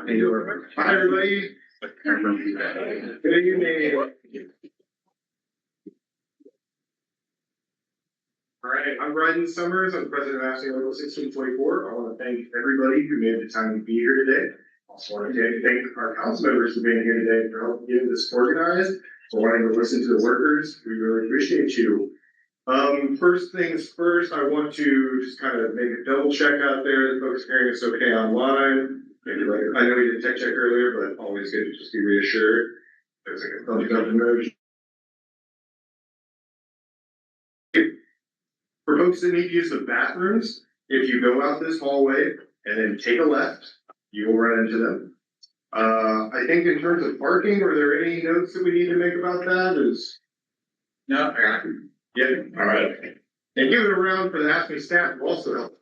Hi, everybody. Good evening. All right, I'm Ryan Summers. I'm president of AFSCME Local 1624. I want to thank everybody who made the time to be here today. Also want to thank our council members for being here today for helping get this organized, for wanting to listen to the workers. We really appreciate you. First things first, I want to just kind of make a double check out there that folks are hearing us okay online. Maybe like, I know we did a tech check earlier, but always good to just be reassured. There's like a thumbs up emoji. For folks that need to use the bathrooms, if you go out this hallway and then take a left, you will run into them. I think in terms of parking, are there any notes that we need to make about that? No, I got it. Yeah, all right. And give it a round for the AFSCME staff who also help.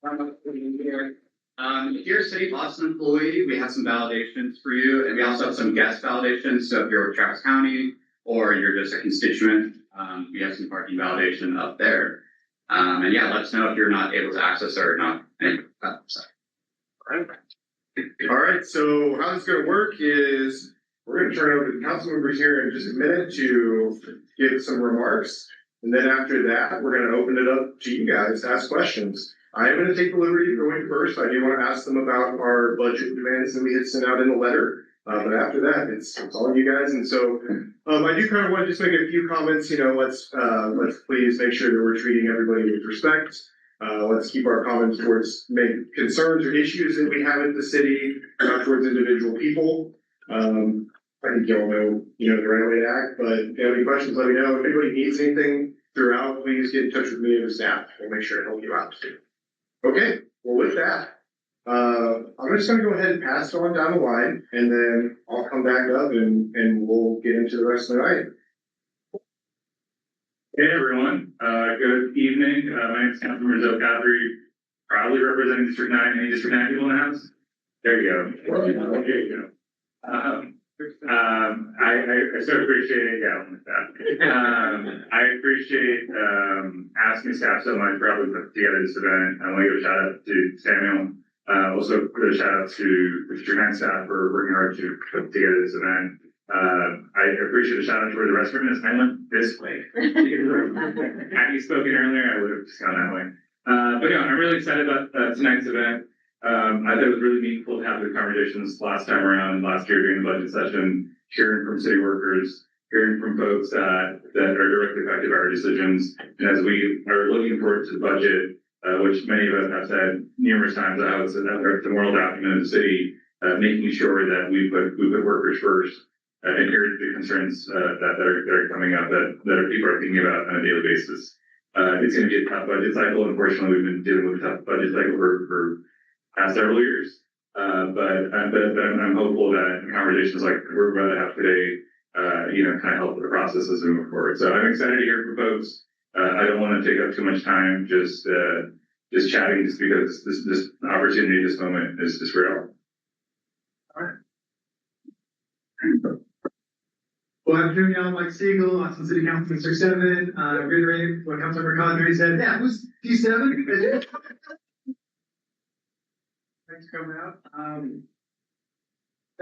If you're a City of Boston employee, we have some validations for you, and we also have some guest validations. So if you're with Travis County or you're just a constituent, we have some parking validation up there. And yeah, let us know if you're not able to access it or not. All right, so how this is going to work is we're going to turn it over to the council members here in just a minute to give some remarks. And then after that, we're going to open it up to you guys to ask questions. I am going to take the liberty of going first. I do want to ask them about our budget demands that we had sent out in the letter. But after that, it's all you guys. And so I do kind of want to just make a few comments. You know, let's please make sure that we're treating everybody with respect. Let's keep our comments towards concerns or issues that we have in the city, not towards individual people. I think y'all know, the right way to act, but if you have any questions, let me know. If anybody needs anything throughout, please get in touch with me and the staff. We'll make sure to help you out too. Okay, well with that, I'm just going to go ahead and pass it on down the line, and then I'll come back up and we'll get into the rest of the night. Hey everyone, good evening. My name is Councilmember Zo Qadri, proudly representing District 9. Any District 9 people in the house? There you go. There you go. I so appreciate I appreciate AFSCME staff so much for helping put together this event. I want to give a shout out to Samuel. Also put a shout out to the District 9 staff for working hard to put together this event. I appreciate a shout out to where the restroom is. I went this way. Had you spoken earlier, I would have just gone that way. But yeah, I'm really excited about tonight's event. I thought it was really meaningful to have the conversations last time around, last year during the budget session, hearing from city workers, hearing from folks that are directly affected by our decisions. And as we are looking forward to the budget, which many of us have said numerous times, it's the moral document of the city, making sure that we put workers first, and hear the concerns that are coming up that people are thinking about on a daily basis. It's going to be a tough budget cycle. Unfortunately, we've been dealing with a tough budget cycle for past several years. But I'm hopeful that conversations like we're about to have today, kind of help the process as we move forward. So I'm excited to hear from folks. I don't want to take up too much time just chatting, just because this opportunity, this moment is real. All right. Well, afternoon, y'all. I'm Mike Siegel, Austin City Council District 7. Reiterate what Councilmember Qadri said. Yeah, who's D7? Thanks for coming out.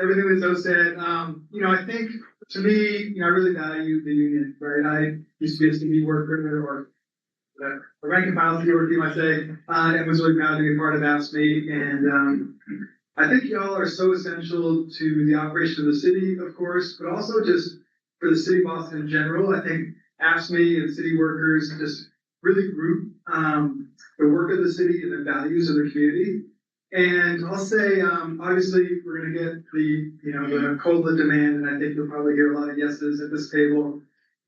Everything that Zo said, I think to me, I really value the union, right? I used to be a CB worker or a rank and file CB worker, you might say, and was really proud to be a part of AFSCME. And I think y'all are so essential to the operation of the city, of course, but also just for the city of Boston in general. I think AFSCME and city workers just really root the work of the city and the values of the community. And I'll say, obviously, we're going to get the COLA demand, and I think you'll probably hear a lot of yeses at this table.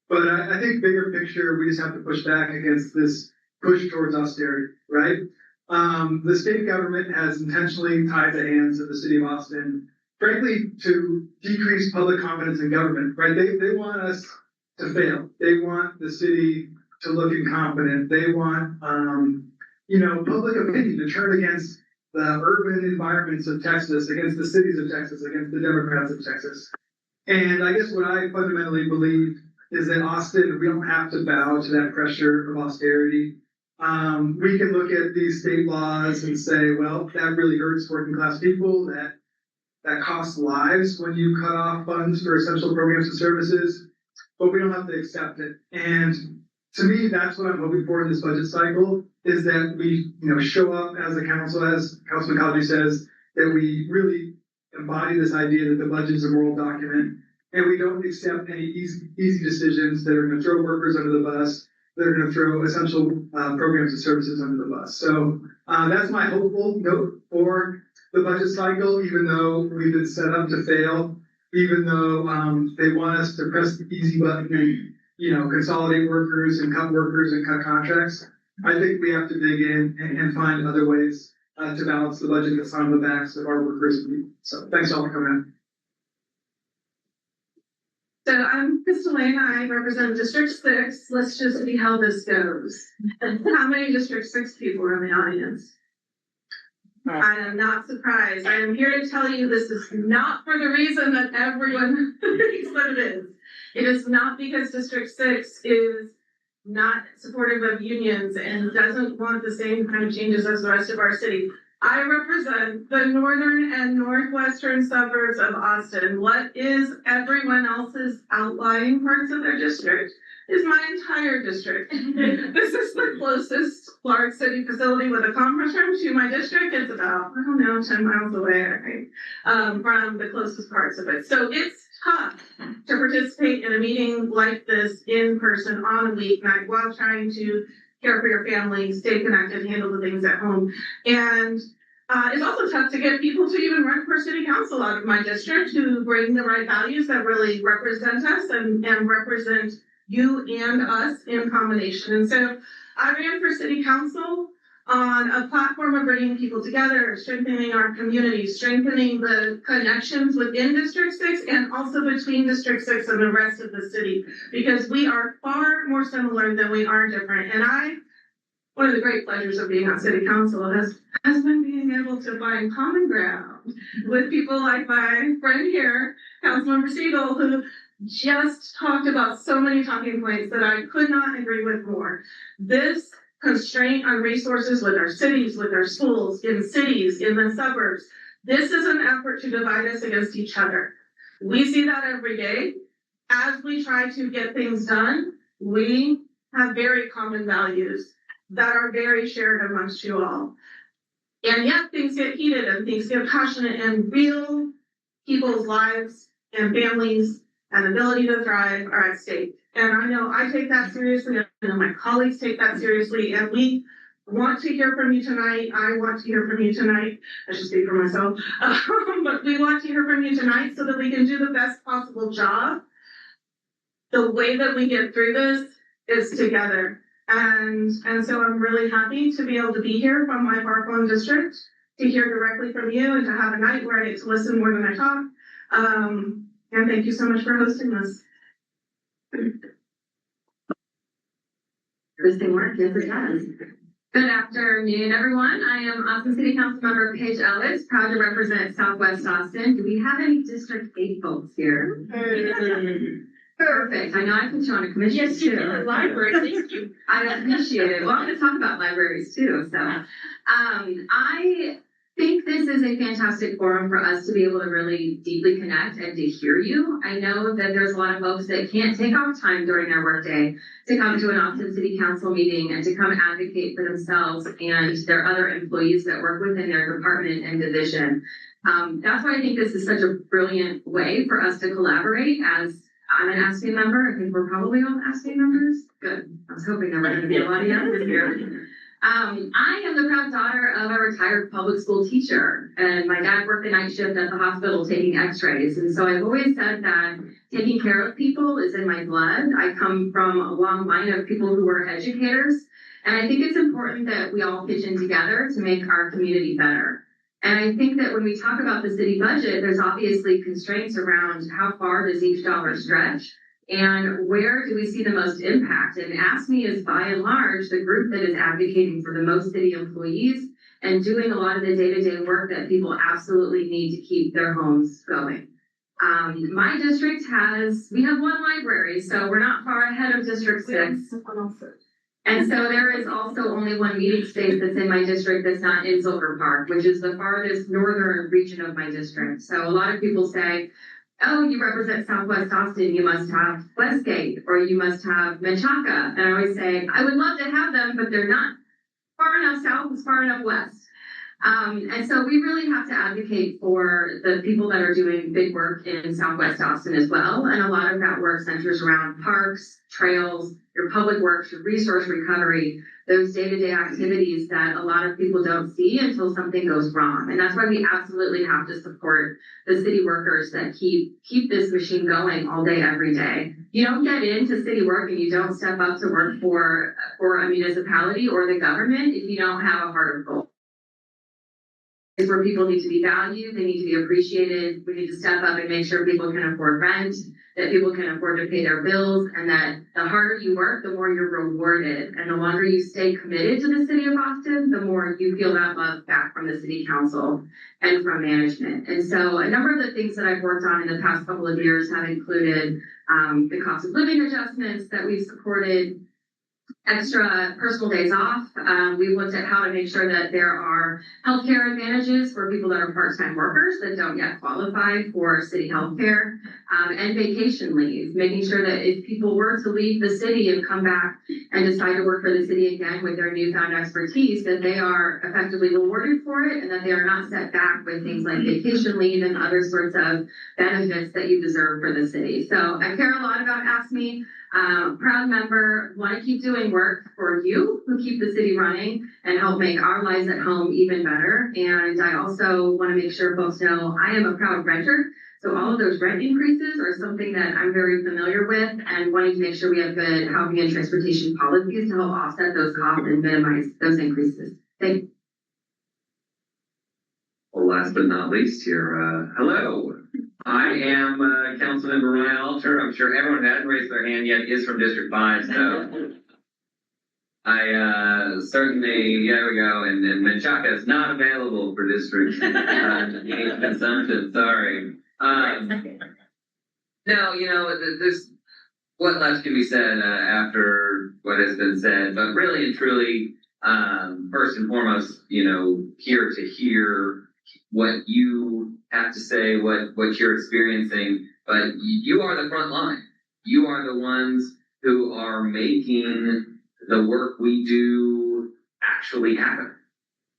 But I think bigger picture, we just have to push back against this push towards austerity, right? The state government has intentionally tied the hands of the city of Austin, frankly, to decrease public confidence in government, right? They want us to fail. They want the city to look incompetent. They want, public opinion to turn against the urban environments of Texas, against the cities of Texas, against the Democrats of Texas. And I guess what I fundamentally believe is that Austin, we don't have to bow to that pressure of austerity. We can look at these state laws and say, well, that really hurts working class people, that costs lives when you cut off funds for essential programs and services, but we don't have to accept it. And to me, that's what I'm hoping for in this budget cycle, is that we, show up as a council, as Councilman Qadri says, that we really embody this idea that the budget is a moral document, and we don't accept any easy decisions that are going to throw workers under the bus, that are going to throw essential programs and services under the bus. So that's my hopeful note for the budget cycle, even though we've been set up to fail, even though they want us to press the easy button and, consolidate workers and cut contracts. I think we have to dig in and find other ways to balance the budget that's on the backs of our workers. So thanks all for coming in. So I'm Krista Laine. I represent District 6. Let's just see how this goes. How many District 6 people are in the audience? I am not surprised. I am here to tell you this is not for the reason that everyone thinks that it is. It is not because District 6 is not supportive of unions and doesn't want the same kind of changes as the rest of our city. I represent the northern and northwestern suburbs of Austin. What is everyone else's outlying parts of their district is my entire district. This is the closest large city facility with a conference room to my district. It's about, 10 miles away, I think, from the closest parts of it. So it's tough to participate in a meeting like this in person on a weeknight while trying to care for your family, stay connected, handle the things at home. And it's also tough to get people to even run for city council out of my district who bring the right values that really represent us and represent you and us in combination. And so I ran for city council on a platform of bringing people together, strengthening our community, strengthening the connections within District 6 and also between District 6 and the rest of the city, because we are far more similar than we are different. And one of the great pleasures of being on city council has been being able to find common ground with people like my friend here, Councilmember Siegel, who just talked about so many talking points that I could not agree with more. This constraint on resources with our cities, with our schools, in cities, in the suburbs. This is an effort to divide us against each other. We see that every day. As we try to get things done, we have very common values that are very shared amongst you all. And yet things get heated and things get passionate, and real people's lives and families and ability to thrive are at stake. And I know I take that seriously. I know my colleagues take that seriously. And we want to hear from you tonight. I want to hear from you tonight. I should speak for myself. But we want to hear from you tonight so that we can do the best possible job. The way that we get through this is together. And so I'm really happy to be able to be here from my far-flung district, to hear directly from you, and to have a night where I get to listen more than I talk. And thank you so much for hosting this. This thing works, yes it does. Good afternoon, everyone. I am Austin City Council member Paige Ellis, proud to represent Southwest Austin. Do we have any District 8 folks here? Perfect. I know I put you on a commission. Yes, you did. Library. Thank you. I appreciate it. Well, I'm going to talk about libraries too. So I think this is a fantastic forum for us to be able to really deeply connect and to hear you. I know that there's a lot of folks that can't take off time during their workday to come to an Austin City Council meeting and to come advocate for themselves and their other employees that work within their department and division. That's why I think this is such a brilliant way for us to collaborate. As I'm an AFSCME member, I think we're probably all AFSCME members. Good. I was hoping there were going to be a lot of youngsters here. I am the proud daughter of a retired public school teacher, and my dad worked the night shift at the hospital taking x-rays. And so I've always said that taking care of people is in my blood. I come from a long line of people who were educators, and I think it's important that we all pitch in together to make our community better. And I think that when we talk about the city budget, there's obviously constraints around how far does each dollar stretch and where do we see the most impact. And AFSCME is by and large the group that is advocating for the most city employees and doing a lot of the day-to-day work that people absolutely need to keep their homes going. My district we have one library, so we're not far ahead of District 6. And so there is also only one meeting space that's in my district that's not in Silver Park, which is the farthest northern region of my district. So a lot of people say, oh, you represent Southwest Austin, you must have Westgate, or you must have Menchaca. And I always say, I would love to have them, but they're not far enough south, it's far enough west. And so we really have to advocate for the people that are doing big work in Southwest Austin as well. And a lot of that work centers around parks, trails, your public works, your resource recovery, those day-to-day activities that a lot of people don't see until something goes wrong. And that's why we absolutely have to support the city workers that keep this machine going all day, every day. You don't get into city work and you don't step up to work for a municipality or the government if you don't have a heart of gold. It's where people need to be valued, they need to be appreciated. We need to step up and make sure people can afford rent, that people can afford to pay their bills, and that the harder you work, the more you're rewarded. And the longer you stay committed to the city of Austin, the more you feel that love back from the city council and from management. And so a number of the things that I've worked on in the past couple of years have included the cost of living adjustments that we've supported, extra personal days off. We've looked at how to make sure that there are healthcare advantages for people that are part-time workers that don't yet qualify for city healthcare, and vacation leave, making sure that if people were to leave the city and come back and decide to work for the city again with their newfound expertise, that they are effectively rewarded for it and that they are not set back with things like vacation leave and other sorts of benefits that you deserve for the city. So I care a lot about AFSCME. Proud member, want to keep doing work for you who keep the city running and help make our lives at home even better. And I also want to make sure folks know I am a proud renter. So all of those rent increases are something that I'm very familiar with, and wanting to make sure we have good housing and transportation policies to help offset those costs and minimize those increases. Thank you. Well, last but not least here, hello. I am Councilmember Ryan Alter. I'm sure everyone who hasn't raised their hand yet is from District 5, so I certainly, there we go, and Menchaca is not available for District consumption, sorry. No, you know, there's what less can be said after what has been said, but really and truly, first and foremost, you know, here to hear what you have to say, what you're experiencing, but you are the front line. You are the ones who are making the work we do actually happen,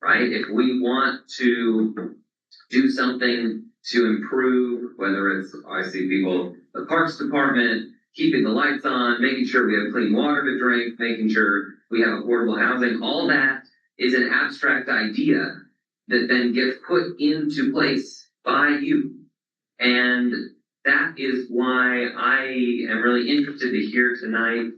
right? If we want to do something to improve, whether it's, I see people, the Parks Department, keeping the lights on, making sure we have clean water to drink, making sure we have affordable housing, all that is an abstract idea that then gets put into place by you. And that is why I am really interested to hear tonight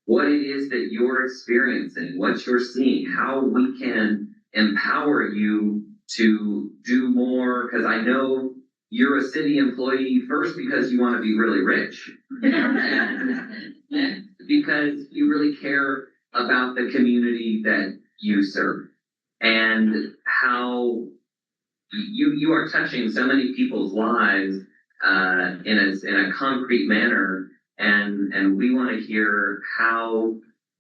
what it is that you're experiencing, what you're seeing, how we can empower you to do more, because I know you're a city employee first because you want to be really rich, and because you really care about the community that you serve, and how you are touching so many people's lives in a concrete manner, and we want to hear how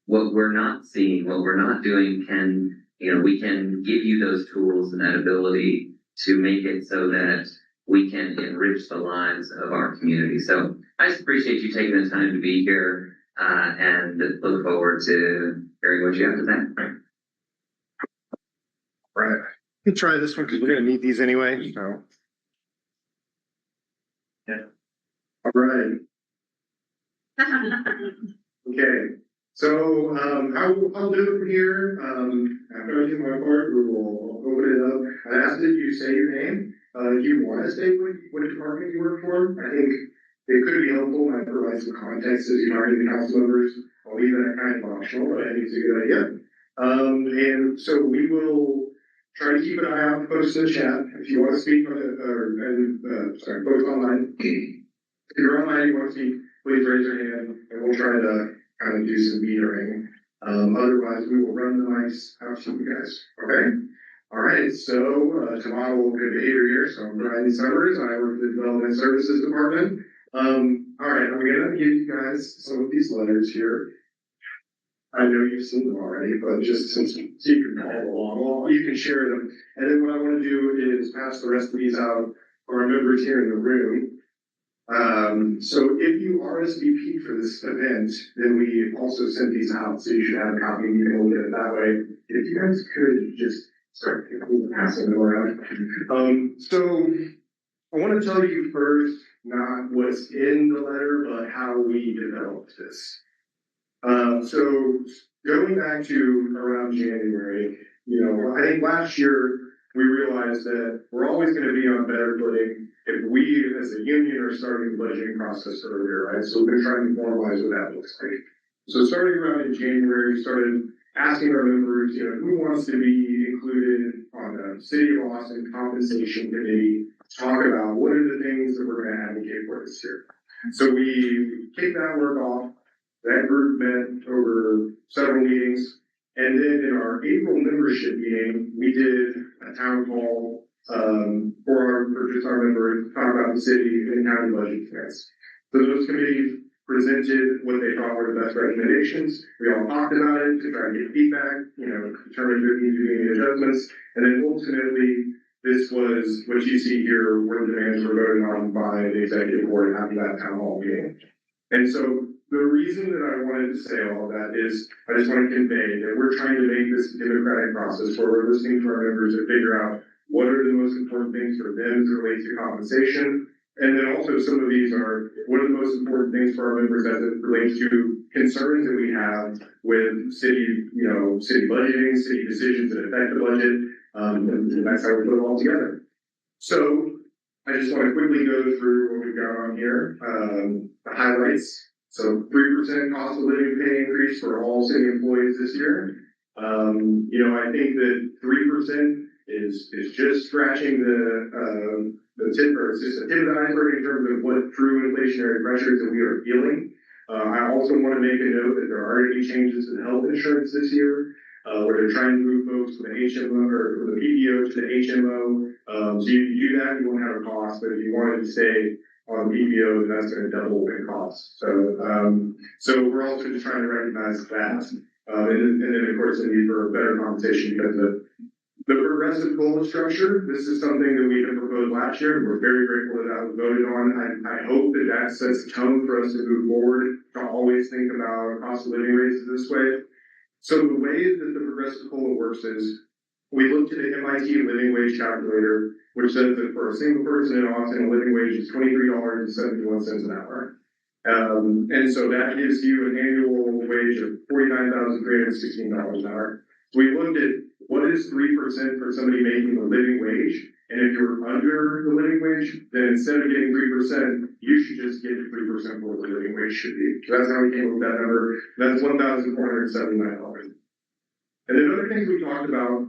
what we're not seeing, what we're not doing can, you know, we can give you those tools and that ability to make it so that we can enrich the lives of our community. So I just appreciate you taking the time to be here, and look forward to hearing what you have to say. Right. You can try this one because we're going to need these anyway. So. Yeah. All right. Okay. So I'll do it from here. After I do my part, we will open it up. I asked that you say your name. If you want to say what department you work for, I think it could be helpful and provide some context as you're talking to council members. I'll leave that kind of optional, but I think it's a good idea. And so we will try to keep an eye out, post in the chat. If you want to speak, post online. If you're online, you want to speak, please raise your hand, and we'll try to kind of do some metering. Otherwise, we will run the mics out to you guys. Okay? All right. So tomorrow we'll get behavior here. So I'm Brian Summers. I work in the Development Services Department. All right. I'm going to give you guys some of these letters here. I know you've seen them already, but just since you can follow along, you can share them. And then what I want to do is pass the rest of these out to our members here in the room. So if you RSVP for this event, then we also sent these out, so you should have a copy and you can look at it that way. If you guys could just start passing them around. So I want to tell you first, not what's in the letter, but how we developed this. So going back to around January, I think last year we realized that we're always going to be on better footing if we as a union are starting the budgeting process earlier, right? So we've been trying to formalize what that looks like. So starting around in January, we started asking our members, who wants to be included on the City of Austin Compensation Committee, talk about what are the things that we're going to advocate for this year. So we kicked that work off. That group met over several meetings. And then in our April membership meeting, we did a town hall for just our members, talk about the city and county budget plans. So those committees presented what they thought were the best recommendations. We all talked about it to try to get feedback, determine if there needed to be any adjustments. And then ultimately, this was what you see here, where the demands were voted on by the executive board after that town hall meeting. And so the reason that I wanted to say all of that is I just want to convey that we're trying to make this a democratic process where we're listening to our members to figure out what are the most important things for them to relate to compensation. And then also some of these are what are the most important things for our members as it relates to concerns that we have with city budgeting, city decisions that affect the budget. And that's how we put it all together. So I just want to quickly go through what we've got on here. The highlights. So 3% cost of living pay increase for all city employees this year. I think that 3% is just scratching the tip, or it's just a tip of the iceberg in terms of what true inflationary pressures that we are feeling. I also want to make a note that there are going to be changes to the health insurance this year, where they're trying to move folks from the HMO or from the PPO to the HMO. So you do that, you won't have a cost, but if you wanted to stay on PPO, then that's going to double in cost. So we're also just trying to recognize that. And then of course the need for better compensation because of the progressive COLA structure. This is something that we had proposed last year, and we're very grateful that that was voted on. I hope that that sets a tone for us to move forward, to always think about cost of living raises this way. So the way that the progressive COLA works is we look to the MIT living wage calculator, which says that for a single person in Austin, a living wage is $23.71 an hour. And so that gives you an annual wage of $49,316 an hour. So we looked at what is 3% for somebody making a living wage, and if you're under the living wage, then instead of getting 3%, you should just get 3% for what the living wage should be. So that's how we came up with that number. That's $1,479. And then other things we talked about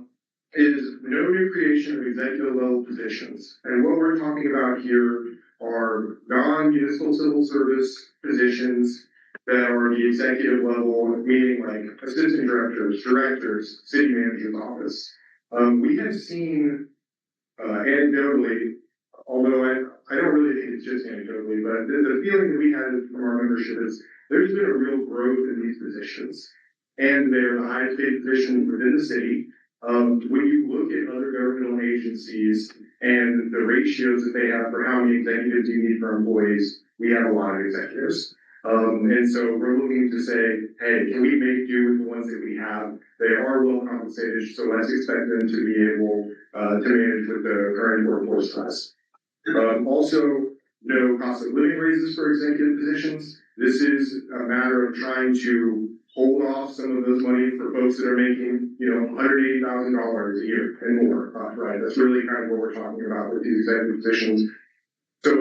is no new creation of executive level positions. And what we're talking about here are non-municipal civil service positions that are the executive level, meaning like assistant directors, city manager's office. We have seen anecdotally, although I don't really think it's just anecdotally, but the feeling that we had from our membership is there's been a real growth in these positions. And they're the highest paid positions within the city. When you look at other governmental agencies and the ratios that they have for how many executives you need for employees, we have a lot of executives. And so we're looking to say, hey, can we make do with the ones that we have? They are well compensated, so let's expect them to be able to manage with the current workforce size. Also, no cost of living raises for executive positions. This is a matter of trying to hold off some of those money for folks that are making, $180,000 a year and more, right? That's really kind of what we're talking about with these executive positions. So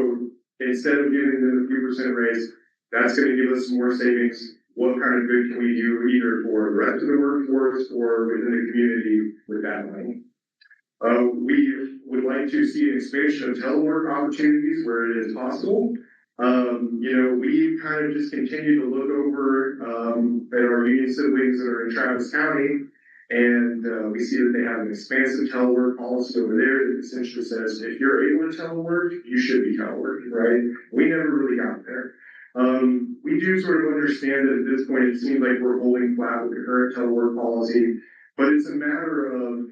instead of giving them a 3% raise, that's going to give us more savings. What kind of good can we do either for the rest of the workforce or within the community with that money? We would like to see an expansion of telework opportunities where it is possible. We kind of just continue to look over at our union siblings that are in Travis County, and we see that they have an expansive telework policy over there that essentially says if you're able to telework, you should be teleworking, right? We never really got there. We do sort of understand that at this point, it seems like we're holding flat with the current telework policy, but it's a matter of,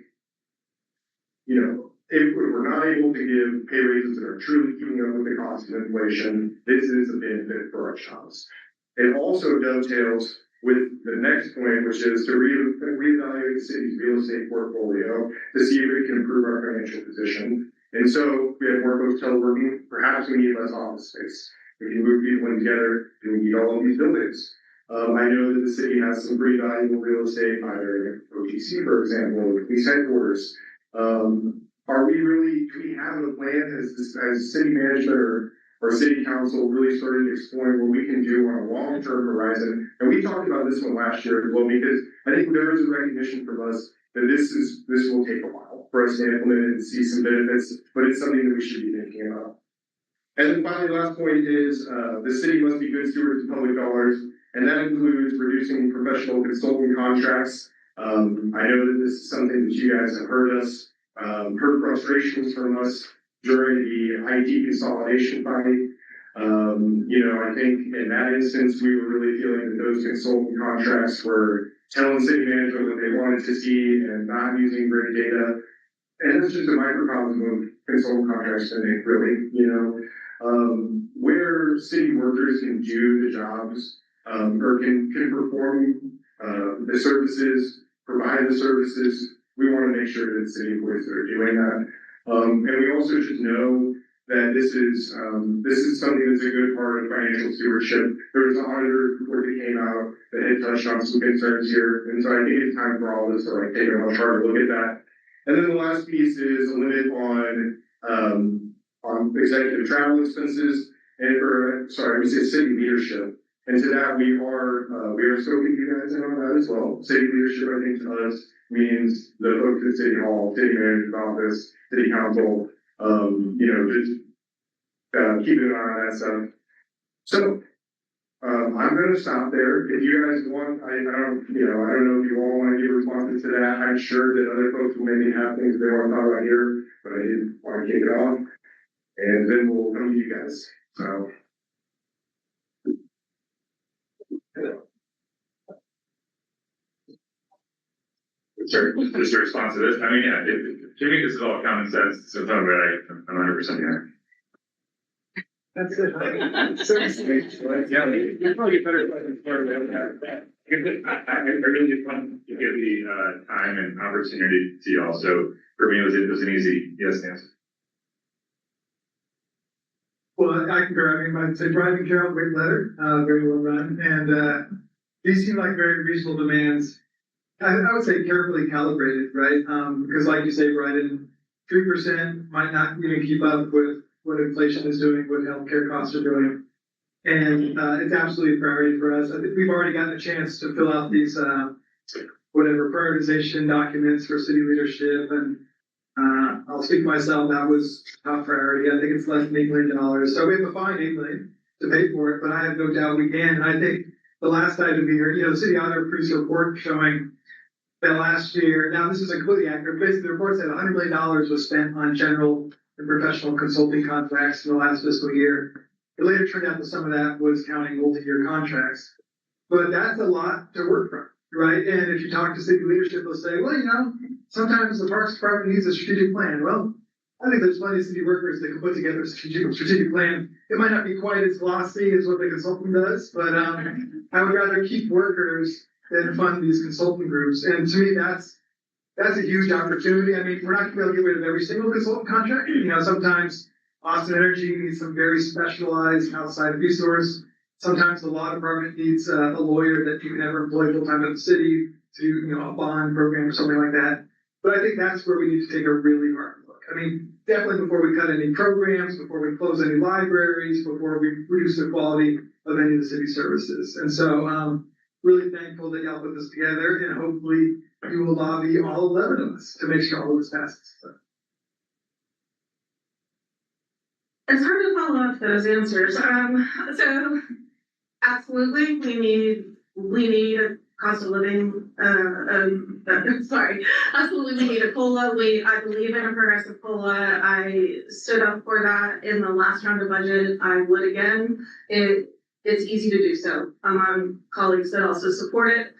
you know, if we're not able to give pay raises that are truly keeping up with the cost of inflation, this is a benefit for our jobs. It also dovetails with the next point, which is to reevaluate the city's real estate portfolio to see if we can improve our financial position. And so we have more folks teleworking, perhaps we need less office space. We can move people in together, do we need all of these buildings? I know that the city has some pretty valuable real estate, either OTC, for example, or police headquarters. Do we have a plan as city management or city council really started exploring what we can do on a long-term horizon? And we talked about this one last year as well, because I think there is a recognition from us that this will take a while for us to implement it and see some benefits, but it's something that we should be thinking about. And then finally, last point is the city must be good stewards of public dollars, and that includes reducing professional consulting contracts. I know that this is something that you guys have heard frustrations from us during the IT consolidation fight. I think in that instance, we were really feeling that those consulting contracts were telling city management what they wanted to see and not using great data. And it's just a microcosm of consultant contracts, I think, really, where city workers can do the jobs, or can perform the services, provide the services. We want to make sure that city employees that are doing that. And we also just know that this is something that's a good part of financial stewardship. There was an auditor report that came out that had touched on some concerns here. And so I think it's time for all of us to take a much harder look at that. And then the last piece is a limit on executive travel expenses we say city leadership. And to that we are scoping you guys in on that as well. City leadership, I think, to us means the folks at City Hall, City Manager's Office, City Council, just keeping an eye on that stuff. So I'm going to stop there. If you guys want, I don't know if you all want to give responses to that. I'm sure that other folks will maybe have things they want to talk about here, but I didn't want to kick it off. And then we'll come to you guys. So. Sure, just a response to this. I mean, yeah, to me, this is all common sense. So, I'm 100% here. That's it. Yeah, you probably get better questions for that. I really just want to give the time and opportunity to y'all. So for me, it was an easy yes answer. Well, I concur. I mean, I'd say driving Carol, great letter, very well run, and these seem like very reasonable demands. I would say carefully calibrated, right? Because like you say, right, in 3% might not even keep up with what inflation is doing, what healthcare costs are doing. And it's absolutely a priority for us. I think we've already gotten a chance to fill out these, prioritization documents for city leadership. And I'll speak for myself, that was top priority. I think it's less than $8 million. So we have to find $8 million to pay for it, but I have no doubt we can. And I think the last item here, the city auditor produced a report showing that last year, now this is completely accurate, basically the report said $100 million was spent on general and professional consulting contracts in the last fiscal year. It later turned out that some of that was counting multi-year contracts. But that's a lot to work from, right? And if you talk to city leadership, they'll say, well, sometimes the Parks Department needs a strategic plan. Well, I think there's plenty of city workers that can put together a strategic plan. It might not be quite as glossy as what the consultant does, but I would rather keep workers than fund these consultant groups. And to me, that's a huge opportunity. I mean, we're not going to be able to get rid of every single consultant contract. Sometimes Austin Energy needs some very specialized outside resource. Sometimes the law department needs a lawyer that you can never employ full-time at the city to do, a bond program or something like that. But I think that's where we need to take a really hard look. I mean, definitely before we cut any programs, before we close any libraries, before we reduce the quality of any of the city services. And so, really thankful that y'all put this together, and hopefully you will lobby all 11 of us to make sure all of this passes. So. It's hard to follow up those answers. So absolutely, we need a cost of living. Absolutely, we need a COLA. I believe in a progressive COLA. I stood up for that in the last round of budget. I would again. it's easy to do so among colleagues that also support it.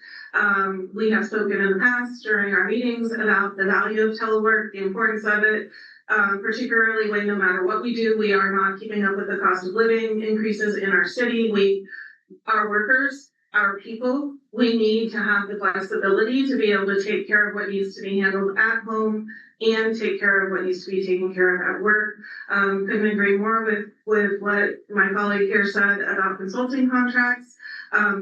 We have spoken in the past during our meetings about the value of telework, the importance of it, particularly when no matter what we do, we are not keeping up with the cost of living increases in our city. Our workers, our people, we need to have the flexibility to be able to take care of what needs to be handled at home and take care of what needs to be taken care of at work. Couldn't agree more with what my colleague here said about consulting contracts.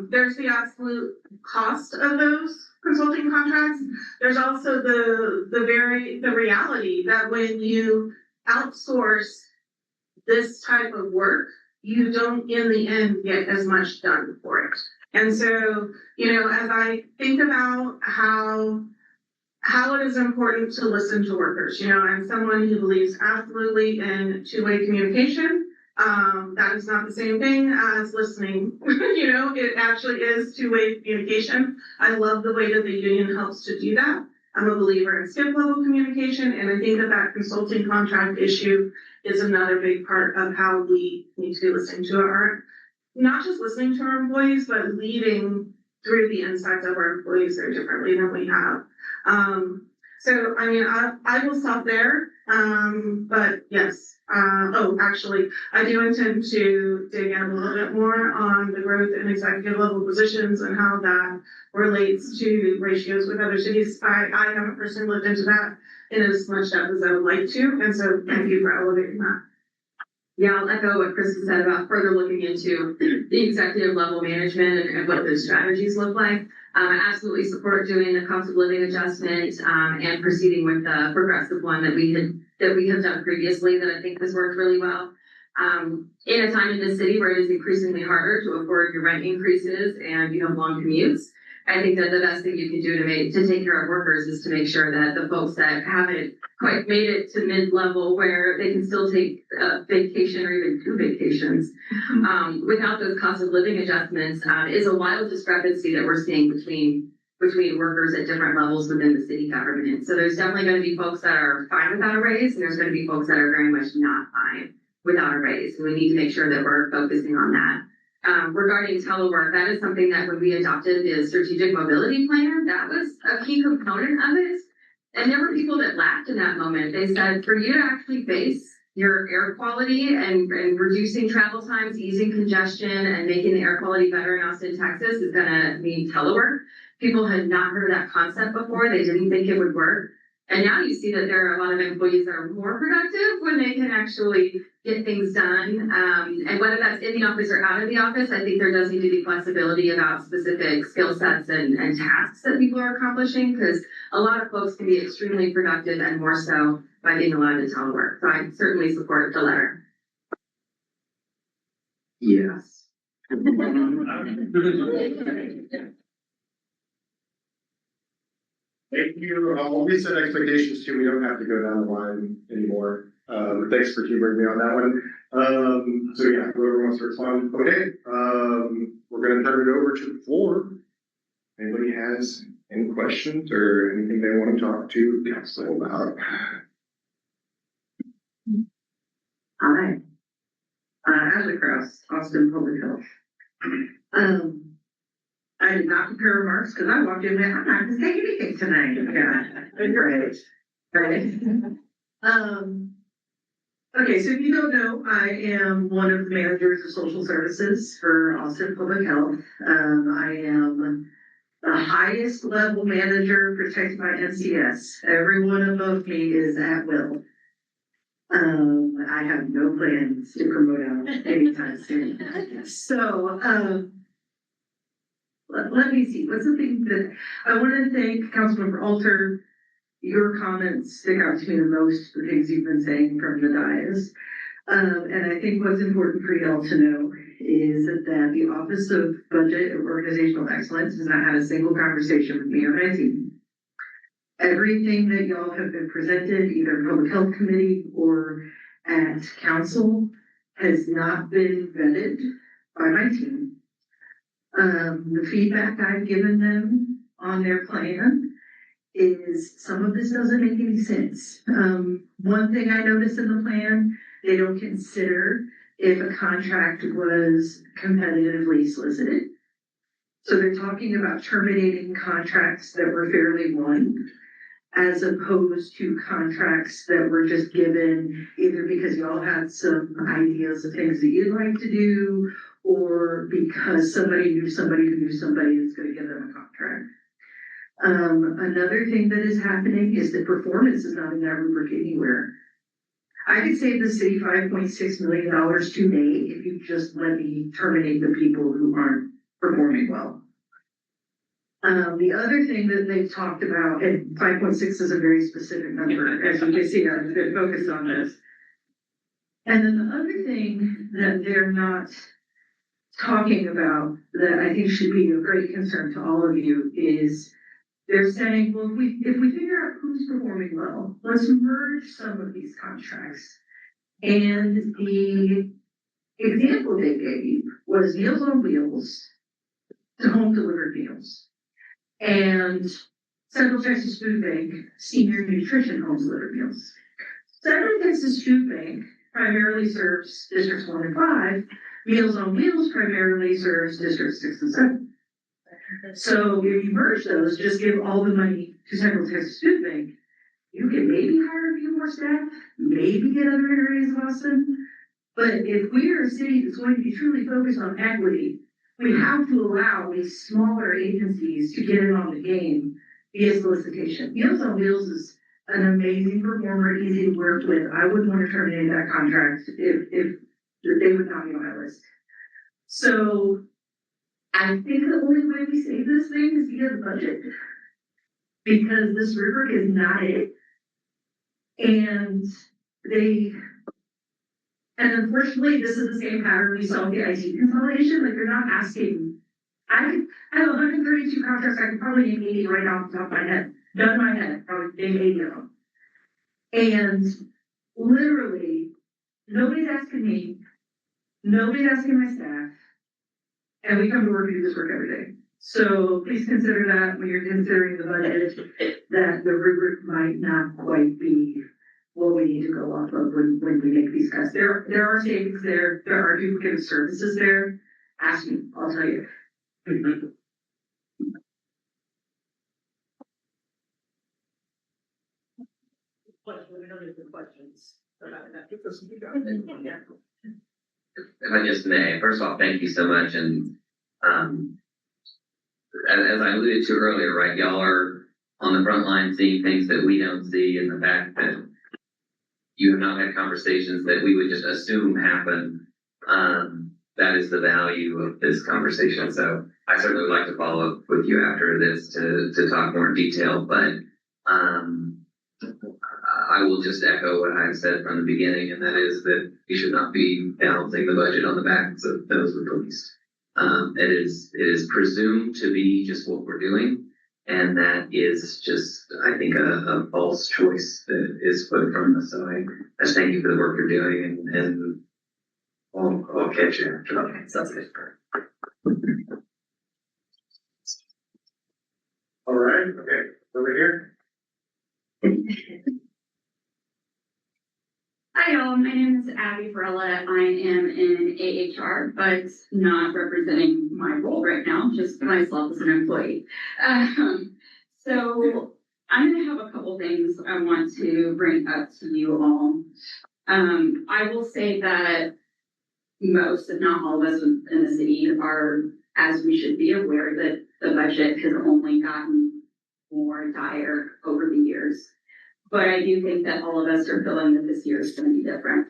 There's the absolute cost of those consulting contracts. There's also the reality that when you outsource this type of work, you don't in the end get as much done for it. And so, as I think about how it is important to listen to workers, I'm someone who believes absolutely in two-way communication. That is not the same thing as listening. It actually is two-way communication. I love the way that the union helps to do that. I'm a believer in skip level communication, and I think that consulting contract issue is another big part of how we need to be listening to not just listening to our employees, but leading through the insights of our employees there differently than we have. I will stop there. But yes, actually, I do intend to dig in a little bit more on the growth in executive level positions and how that relates to ratios with other cities. I haven't personally looked into that in as much depth as I would like to, and so thank you for elevating that. Yeah, I'll echo what Krista said about further looking into the executive level management and what those strategies look like. I absolutely support doing the cost of living adjustment and proceeding with the progressive one that we have done previously that I think has worked really well. In a time in this city where it is increasingly harder to afford your rent increases and you have long commutes, I think that the best thing you can do to take care of workers is to make sure that the folks that haven't quite made it to mid-level where they can still take a vacation or even 2 vacations without those cost of living adjustments is a wild discrepancy that we're seeing between workers at different levels within the city government. So there's definitely going to be folks that are fine without a raise, and there's going to be folks that are very much not fine without a raise. And we need to make sure that we're focusing on that. Regarding telework, that is something that when we adopted the strategic mobility plan, that was a key component of it. And there were people that laughed in that moment. They said, for you to actually face your air quality and reducing travel times, easing congestion, and making the air quality better in Austin, Texas is going to mean telework. People had not heard of that concept before. They didn't think it would work. And now you see that there are a lot of employees that are more productive when they can actually get things done. And whether that's in the office or out of the office, I think there does need to be flexibility about specific skill sets and tasks that people are accomplishing, because a lot of folks can be extremely productive and more so by being allowed to telework. So I certainly support the letter. Yes. Thank you. We set expectations too. We don't have to go down the line anymore. Thanks for humoring me on that one. So yeah, whoever wants to respond, okay. We're gonna turn it over to the floor. Anybody has any questions or anything they want to talk to council about? Hi. Ashley Krause, Austin Public Health. I did not prepare remarks because I walked in there, I'm not going to say anything tonight. Yeah, great. Okay, so if you don't know, I am one of the managers of social services for Austin Public Health. I am the highest level manager protected by NCS. Everyone above me is at will. I have no plans to promote out anytime soon. So, let me see. What's the thing that I want to thank Councilmember Alter. Your comments stick out to me the most, the things you've been saying from the dais. And I think what's important for y'all to know is that the Office of Budget and Organizational Excellence has not had a single conversation with me or my team. Everything that y'all have been presented, either Public Health Committee or at Council, has not been vetted by my team. The feedback I've given them on their plan is some of this doesn't make any sense. One thing I noticed in the plan, they don't consider if a contract was competitively solicited. So they're talking about terminating contracts that were fairly won, as opposed to contracts that were just given either because y'all had some ideas of things that you'd like to do, or because somebody knew somebody who knew somebody that's going to give them a contract. Another thing that is happening is that performance is not in that rubric anywhere. I could save the city $5.6 million today if you just let me terminate the people who aren't performing well. The other thing that they've talked about, and 5.6 is a very specific number, as you can see, I've been focused on this. And then the other thing that they're not talking about that I think should be of great concern to all of you is they're saying, well, if we figure out who's performing well, let's merge some of these contracts. And the example they gave was Meals on Wheels to home delivered meals, and Central Texas Food Bank senior nutrition home delivered meals. Central Texas Food Bank primarily serves districts 1 and 5. Meals on Wheels primarily serves districts 6 and 7. So if you merge those, just give all the money to Central Texas Food Bank, you can maybe hire a few more staff, maybe get other areas of Austin. But if we are a city that's going to be truly focused on equity, we have to allow these smaller agencies to get in on the game via solicitation. Meals on Wheels is an amazing performer, easy to work with. I wouldn't want to terminate that contract if they would not be on my list. So I think the only way we save this thing is via the budget, because this rubric is not it. And unfortunately, this is the same pattern we saw with the IT consolidation. Like, they're not asking. I have 132 contracts. I could probably name 80 right now off the top of my head. Done in my head, probably name 80 of them. And literally, nobody's asking me. Nobody's asking my staff. And we come to work and do this work every day. So please consider that when you're considering the budget, that the rubric might not quite be what we need to go off of when we make these cuts. There are savings there. There are duplicative services there. Ask me, I'll tell you. Questions about that. If I just may, first of all, thank you so much. And as I alluded to earlier, right, y'all are on the front line seeing things that we don't see, and the fact that you have not had conversations that we would just assume happen. That is the value of this conversation. So I certainly would like to follow up with you after this to talk more in detail, but I will just echo what I've said from the beginning, and that is that we should not be balancing the budget on the backs of those with the least. It is presumed to be just what we're doing, and that is just, I think, a false choice that is put in front of us. So I just thank you for the work you're doing, and I'll catch you after. Okay, sounds good. All right, okay, over here. Hi y'all, my name is Abby Varela. I am in AHR, but not representing my role right now, just myself as an employee. So I'm going to have a couple things I want to bring up to you all. I will say that most, if not all of us in the city are, as we should be aware, that the budget has only gotten more dire over the years. But I do think that all of us are feeling that this year is going to be different.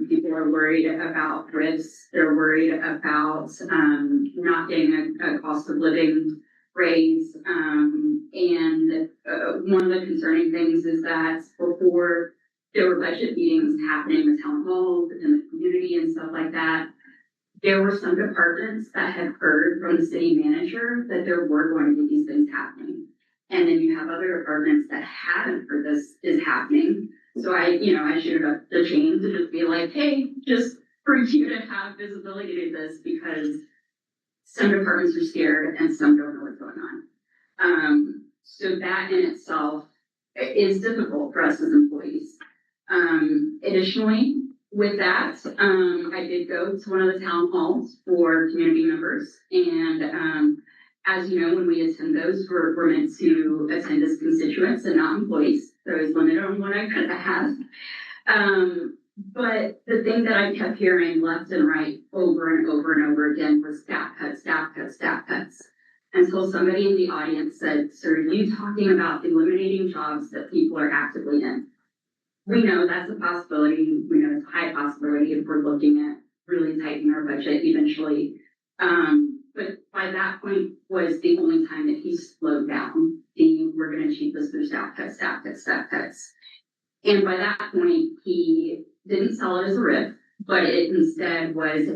People are worried about risks. They're worried about not getting a cost of living raise. And one of the concerning things is that before there were budget meetings happening with town halls and the community and stuff like that, there were some departments that had heard from the city manager that there were going to be these things happening. And then you have other departments that haven't heard this is happening. So I shoot up the chain to just be like, hey, just for you to have visibility to this, because some departments are scared and some don't know what's going on. So that in itself is difficult for us as employees. Additionally, with that, I did go to one of the town halls for community members, and as you know, when we attend those, we're meant to attend as constituents and not employees. So I was limited on what I could have. But the thing that I kept hearing left and right over and over and over again was staff cuts, staff cuts, staff cuts. Until somebody in the audience said, "Sir, are you talking about eliminating jobs that people are actively in?" We know that's a possibility. We know it's a high possibility if we're looking at really tightening our budget eventually. But by that point was the only time that he slowed down. We're going to achieve this through staff cuts, staff cuts, staff cuts. And by that point, he didn't sell it as a riff, but it instead was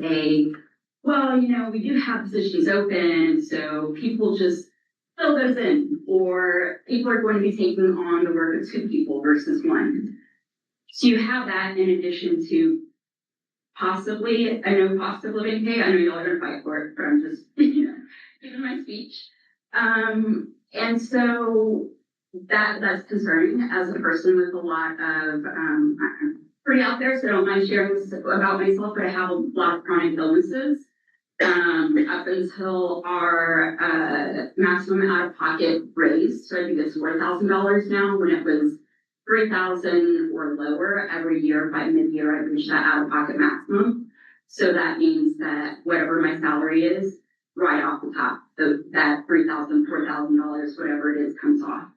well, we do have positions open, so people just fill those in, or people are going to be taking on the work of 2 people versus 1. So you have that in addition to possibly a no cost of living pay. I know y'all are going to fight for it, but I'm just, giving my speech. And so that's concerning as a person with a lot of, I'm pretty out there, so I don't mind sharing this about myself, but I have a lot of chronic illnesses. Up until our maximum out-of-pocket raised, so I think it's $4,000 now, when it was $3,000 or lower every year. By mid-year, I reached that out-of-pocket maximum. So that means that whatever my salary is, right off the top, that $3,000, $4,000, whatever it is, comes off.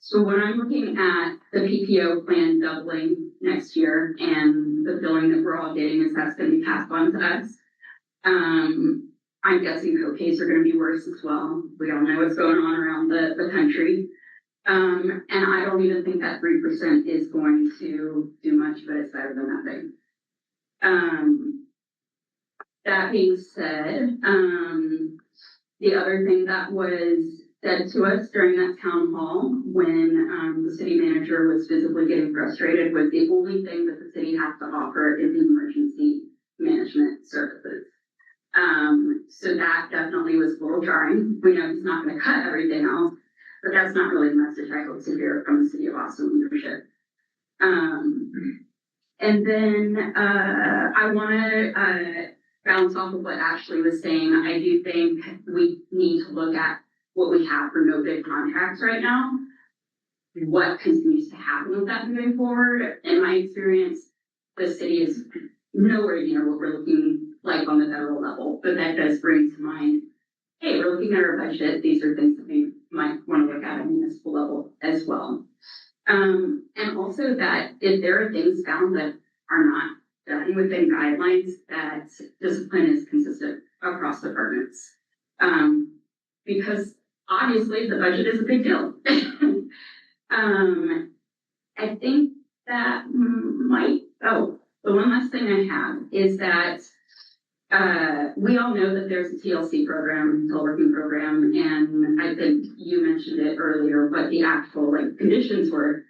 So when I'm looking at the PPO plan doubling next year, and the billing that we're all getting is that's going to be passed on to us, I'm guessing co-pays are going to be worse as well. We all know what's going on around the country. And I don't even think that 3% is going to do much, but it's better than nothing. That being said, the other thing that was said to us during that town hall when the city manager was visibly getting frustrated was the only thing that the city has to offer is emergency management services. So that definitely was a little jarring. We know he's not going to cut everything else, but that's not really the message I hope to hear from the city of Austin leadership. And then I want to bounce off of what Ashley was saying. I do think we need to look at what we have for no bid contracts right now. What continues to happen with that moving forward? In my experience, the city is nowhere near what we're looking like on the federal level, but that does bring to mind, hey, we're looking at our budget. These are things that we might want to look at municipal level as well. And also that if there are things found that are not done within guidelines, that discipline is consistent across departments. Because obviously the budget is a big deal. I think that the one last thing I have is that we all know that there's a TLC program, teleworking program, and I think you mentioned it earlier, what the actual conditions were.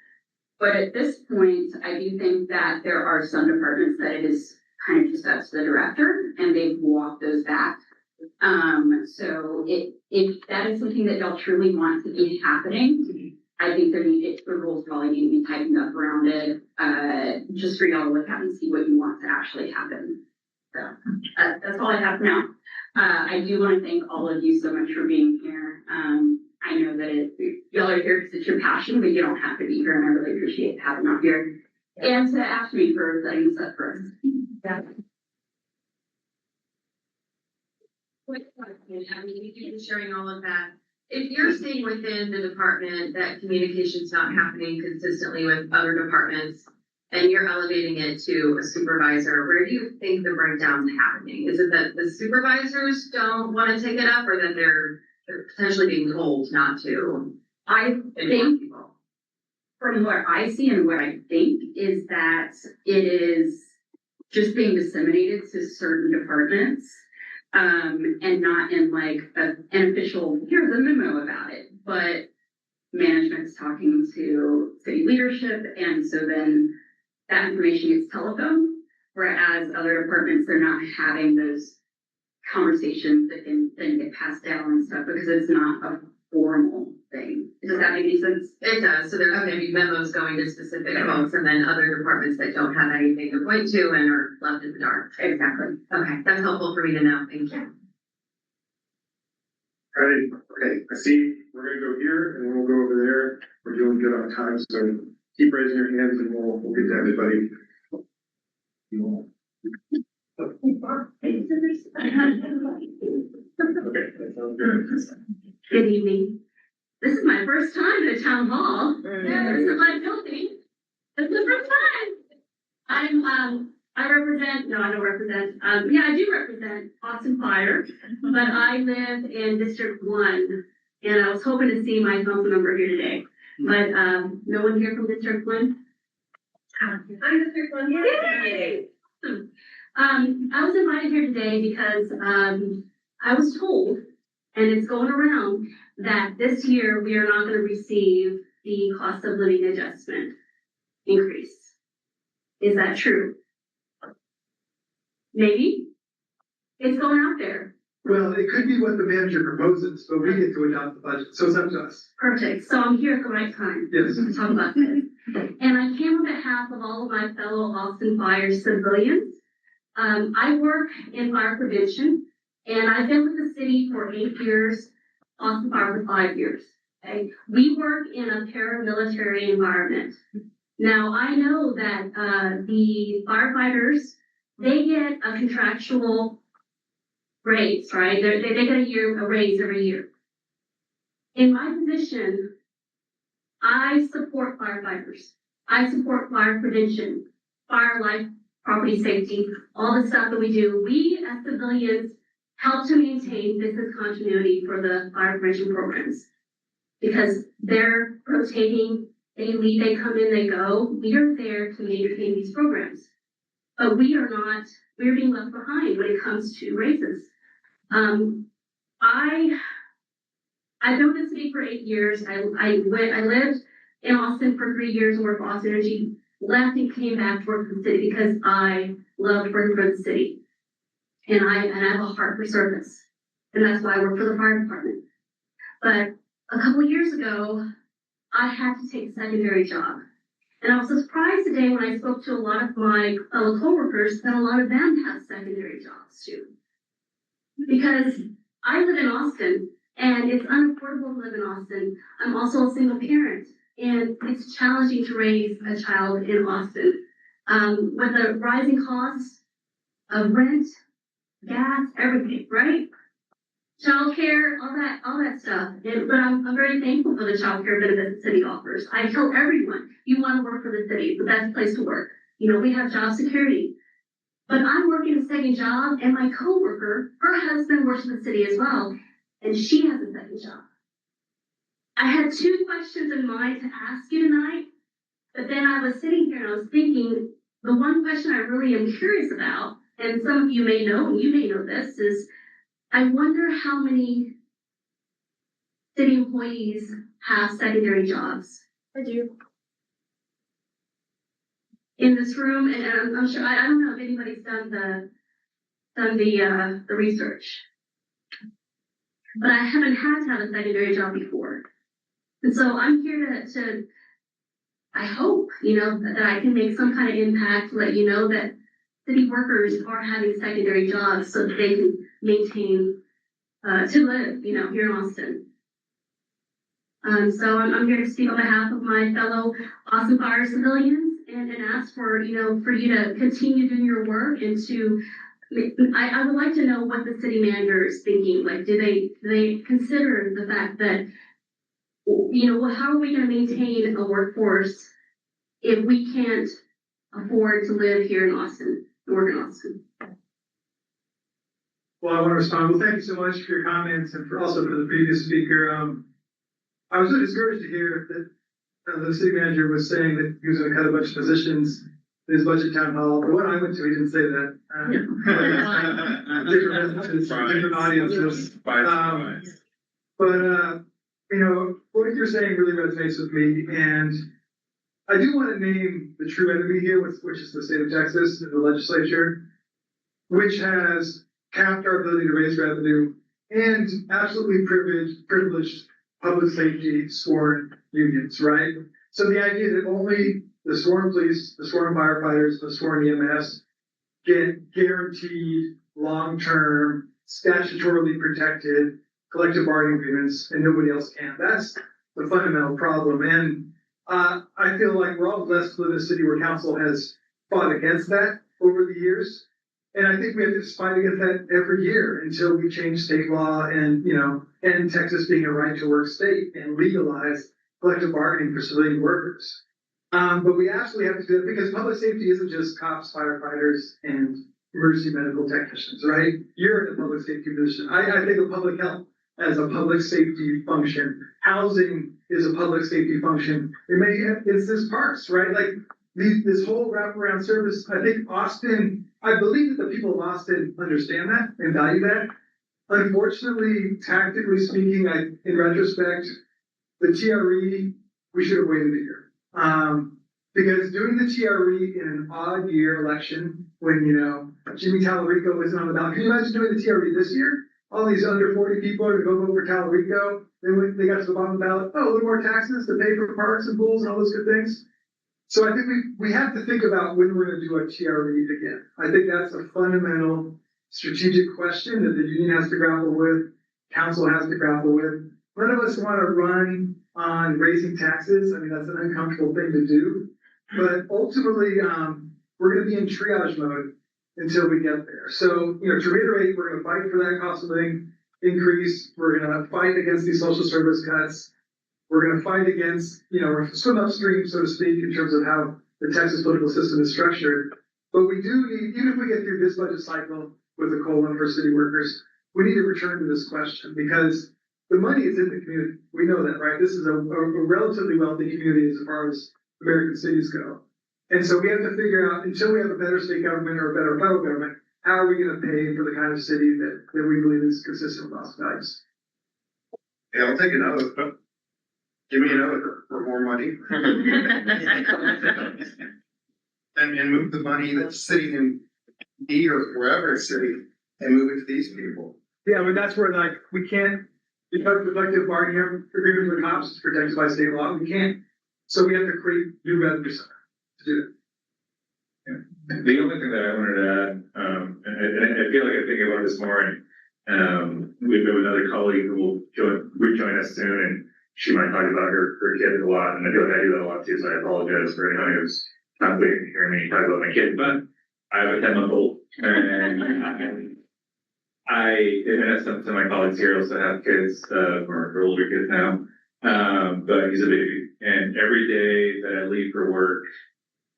But at this point, I do think that there are some departments that it is kind of just up to the director, and they've walked those back. So if that is something that y'all truly want to be happening, I think the rules probably need to be tightened up around it, just for y'all to look at and see what you want to actually happen. So that's all I have now. I do want to thank all of you so much for being here. I know that y'all are here because it's your passion, but you don't have to be here, and I really appreciate having you here. And to ask me for setting this up for us. Yeah. Quick question. I mean, thank you for sharing all of that. If you're seeing within the department that communication's not happening consistently with other departments, and you're elevating it to a supervisor, where do you think the breakdown's happening? Is it that the supervisors don't want to take it up, or that they're potentially being told not to? I think, from what I see and what I think, is that it is just being disseminated to certain departments, and not in an official, here's a memo about it, but management's talking to city leadership, and so then that information gets telephoned, whereas other departments, they're not having those conversations that can then get passed down and stuff, because it's not formal thing. Does that make any sense? It does, so there's gonna be memos going to specific folks and then other departments that don't have anything to point to and are left in the dark. Exactly. Okay, that's helpful for me to know, thank you. Alright, okay, I see, we're gonna go here and we'll go over there. We're doing good on time, so keep raising your hands and we'll get to everybody. Okay, that sounds good. Good evening. This is my first time at town hall. Yeah, this is my building. This is the first time. I represent, no, I don't represent, yeah, I do represent Austin Fire, but I live in District 1. And I was hoping to see my council member here today, but, no one here from District 1? I'm District 1, yay! I was invited here today because, I was told, and it's going around, that this year we are not going to receive the cost of living adjustment increase. Is that true? Maybe. It's going out there. Well, it could be what the manager proposes, but we get to adopt the budget, so it's up to us. Perfect. So I'm here at the right time Yes. to talk about this. And I came on behalf of all of my fellow Austin Fire civilians. I work in fire prevention, and I've been with the city for 8 years, Austin Fire for 5 years. Okay? We work in a paramilitary environment. Now, I know that the firefighters, they get a contractual raise, right? They get a raise every year. In my position, I support firefighters. I support fire prevention, fire life, property safety, all the stuff that we do. We as civilians help to maintain business continuity for the fire prevention programs because they're rotating, they leave, they come in, they go. We are there to maintain these programs. But we are not, we're being left behind when it comes to raises. I've known the city for 8 years. I lived in Austin for 3 years and worked for Austin Energy, left and came back to work for the city because I loved working for the city. And I have a heart for service. And that's why I work for the fire department. But a couple of years ago, I had to take a secondary job. And I was surprised today when I spoke to a lot of my fellow coworkers that a lot of them have secondary jobs too. Because I live in Austin and it's unaffordable to live in Austin. I'm also a single parent and it's challenging to raise a child in Austin. With the rising costs of rent, gas, everything, right? Childcare, all that stuff. But I'm very thankful for the childcare benefits the city offers. I tell everyone, you want to work for the city, it's the best place to work. You know, we have job security. But I'm working a second job, and my coworker, her husband works for the city as well, and she has a second job. I had 2 questions in mind to ask you tonight, but then I was sitting here and I was thinking, the one question I really am curious about, and some of you may know, and you may know this, is I wonder how many city employees have secondary jobs. I do. In this room, and I'm sure, I don't know if anybody's done the research. But I haven't had to have a secondary job before. And so I'm here to I hope, that I can make some kind of impact to let you know that city workers are having secondary jobs so that they can maintain, to live, here in Austin. So I'm here to speak on behalf of my fellow Austin Fire civilians and ask for you to continue doing your work and to, I would like to know what the city manager is thinking. Like, do they consider the fact that, how are we going to maintain a workforce if we can't afford to live here in Austin and work in Austin? Well, I want to respond. Well, thank you so much for your comments and also for the previous speaker. I was really discouraged to hear that the city manager was saying that he was going to cut a bunch of positions in his budget town hall. The one I went to, he didn't say that. Different messages, different audiences. But what you're saying really resonates with me, and I do want to name the true enemy here, which is the state of Texas, the legislature, which has capped our ability to raise revenue and absolutely privileged public safety sworn unions, right? So the idea that only the sworn police, the sworn firefighters, the sworn EMS get guaranteed long-term, statutorily protected collective bargaining agreements and nobody else can. That's the fundamental problem. And I feel like we're all blessed to live in a city where council has fought against that over the years. And I think we have to just fight against that every year until we change state law and, end Texas being a right to work state and legalize collective bargaining for civilian workers. But we absolutely have to do it because public safety isn't just cops, firefighters, and emergency medical technicians, right? You're in a public safety position. I think of public health as a public safety function. Housing is a public safety function. It's this parts, right? Like this whole wraparound service. I think Austin, I believe that the people of Austin understand that and value that. Unfortunately, tactically speaking, in retrospect, the TRE, we should have waited a year. Because doing the TRE in an odd year election, when, Jimmy Tallarico isn't on the ballot. Can you imagine doing the TRE this year? All these under 40 people are going to go vote for Tallarico. They got to the bottom of the ballot. Oh, a little more taxes to pay for parks and pools and all those good things. So I think we have to think about when we're going to do a TRE again. I think that's a fundamental strategic question that the union has to grapple with, council has to grapple with. None of us want to run on raising taxes. I mean, that's an uncomfortable thing to do. But ultimately, we're going to be in triage mode until we get there. So, to reiterate, we're going to fight for that cost of living increase. We're going to fight against these social service cuts. We're going to fight against, we're swim upstream, so to speak, in terms of how the Texas political system is structured. But we do need, even if we get through this budget cycle with a COLA for city workers, we need to return to this question because the money is in the community. We know that, right? This is a relatively wealthy community as far as American cities go. And so we have to figure out, until we have a better state government or a better federal government, how are we going to pay for the kind of city that we believe is consistent with Austin values? Yeah, I'll take another. Give me another for more money. and move the money that's sitting in D or wherever it's sitting and move it to these people. Yeah, but that's where we can't, because collective bargaining agreement with cops is protected by state law. We can't. So we have to create new revenue center to do it. Yeah. The only thing that I wanted to add, and I feel like I'm thinking about this more, and we have another colleague who will rejoin us soon, and she might talk about her kids a lot, and I feel like I do that a lot too, so I apologize for anyone who's not waiting to hear me talk about my kids, but I have a 10-month-old, and some of my colleagues here also have kids, or older kids now, but he's a baby. And every day that I leave for work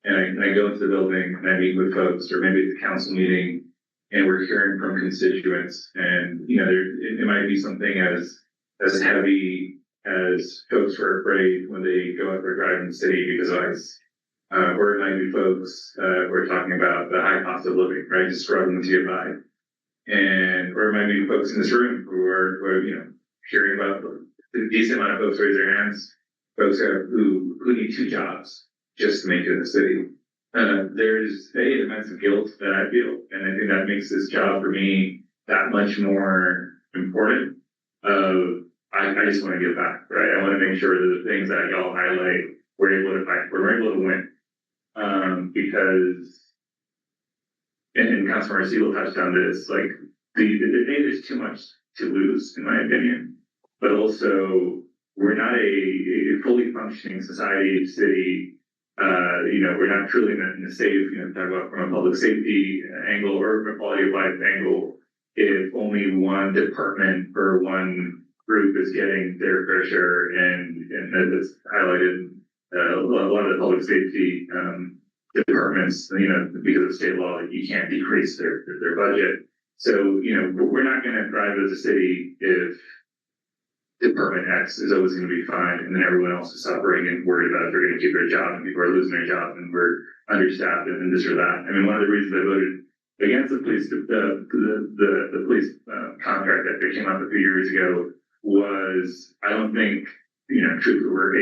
and I go into the building and I meet with folks, or maybe at the council meeting, and we're hearing from constituents, and it might be something as heavy as folks were afraid when they go out for a drive in the city because of ice. Or it might be folks who are talking about the high cost of living, right? Just struggling to get by. Or it might be folks in this room who are hearing about a decent amount of folks raise their hands, folks who need 2 jobs just to make it in the city. There's an immense guilt that I feel, and I think that makes this job for me that much more important. I just want to give back, right? I want to make sure that the things that y'all highlight, we're able to fight, we're able to win. Because, and Councilmember Siegel touched on this, like there's too much to lose, in my opinion. But also, we're not a fully functioning society, city. We're not truly in a safe, talk about from a public safety angle or a quality of life angle, if only one department or one group is getting their fair share, and that's highlighted a lot of the public safety departments, because of state law, you can't decrease their budget. So, we're not going to thrive as a city if Department X is always going to be fine, and then everyone else is suffering and worried about if they're going to keep their job, and people are losing their job, and we're understaffed, and this or that. I mean, one of the reasons I voted against the police, the police contract that came up a few years ago was, I don't think, truthfully, we're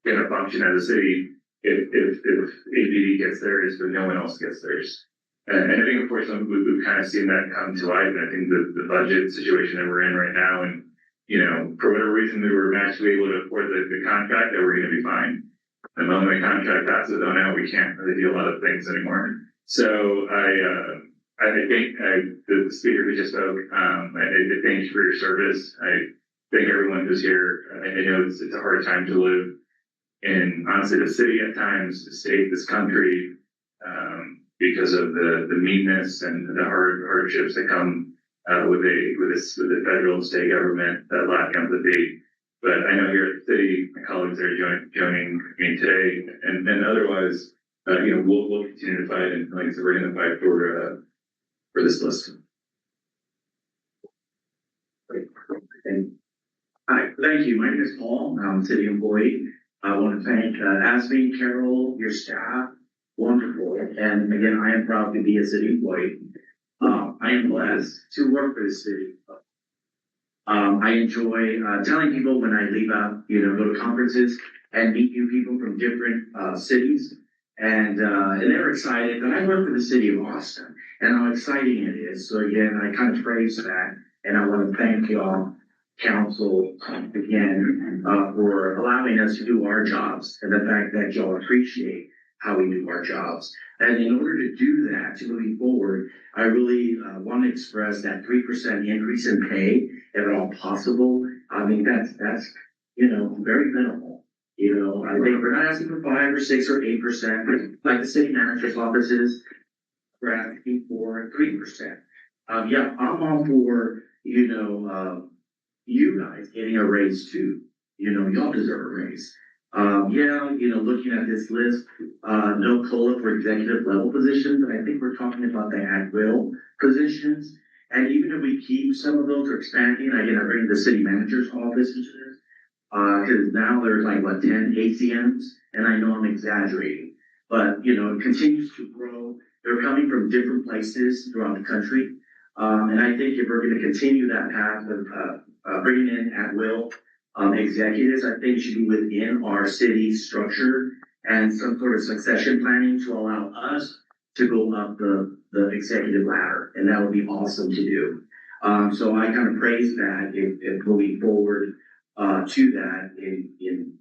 going to function as a city if APD gets theirs, but no one else gets theirs. And I think, unfortunately, we've kind of seen that come to light, and I think the budget situation that we're in right now, and for whatever reason, we were actually able to afford the contract, that we're gonna be fine. The moment the contract passes on out, we can't really do a lot of things anymore. So I think the speaker who just spoke, I thank you for your service. I thank everyone who's here. I know it's a hard time to live in, honestly, the city at times, the state, this country, because of the meanness and the hardships that come with the federal and state government that lack empathy. But I know here at the city, my colleagues are joining me today, and otherwise, we'll continue to fight, and like I said, we're going to fight for this list. Hi, thank you. My name is Paul. I'm a city employee. I want to thank AFSCME, Carol, your staff. Wonderful. And again, I am proud to be a city employee. I am blessed to work for the city. I enjoy telling people when I leave out, go to conferences and meet new people from different cities. And they're excited that I work for the city of Austin and how exciting it is. So again, I kind of praise that. And I want to thank y'all, council, again, for allowing us to do our jobs and the fact that y'all appreciate how we do our jobs. And in order to do that, to moving forward, I really want to express that 3% increase in pay, if at all possible. I mean, that's very minimal. I think we're not asking for 5 or 6 or 8%, like the city manager's offices. We're asking for 3%. Yeah, I'm all for, you guys getting a raise too. Y'all deserve a raise. Looking at this list, no COLA for executive level positions, but I think we're talking about the at-will positions. And even if we keep some of those or expanding, I bring the city manager's office into this, because now there's 10 ACMs, and I know I'm exaggerating, but it continues to grow. They're coming from different places throughout the country. And I think if we're going to continue that path of bringing in at-will executives, I think should be within our city structure and some sort of succession planning to allow us to go up the executive ladder, and that would be awesome to do. So I kind of praise that if moving forward to that, in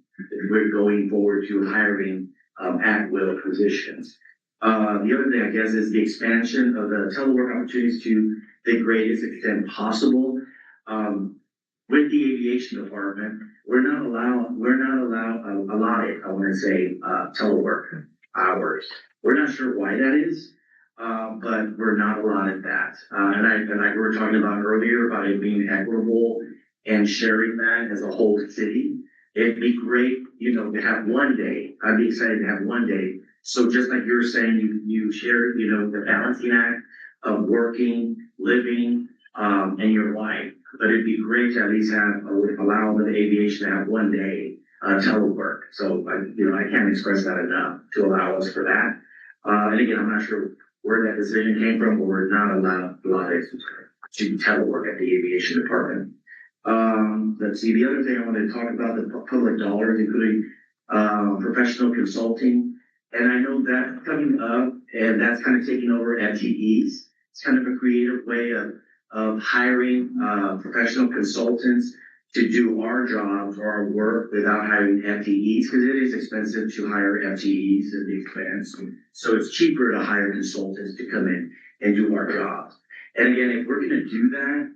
we're going forward to hiring at-will positions. The other thing, I guess, is the expansion of the telework opportunities to the greatest extent possible. With the aviation department, we're not allowed, I want to say, telework hours. We're not sure why that is, but we're not allotted that. And we were talking about earlier about it being equitable and sharing that as a whole city. It'd be great, to have one day. I'd be excited to have one day. So just like you were saying, you shared, the balancing act of working, living, and your life. But it'd be great to at least allow the aviation to have one day telework. So I can't express that enough to allow us for that. And again, I'm not sure where that decision came from, but we're not allowed to telework at the aviation department. Let's see. The other thing I wanted to talk about, the public dollars, including professional consulting. And I know that's coming up, and that's kind of taking over FTEs. It's kind of a creative way of hiring professional consultants to do our jobs or our work without hiring FTEs, because it is expensive to hire FTEs and the expense. So it's cheaper to hire consultants to come in and do our jobs. And again, if we're going to do that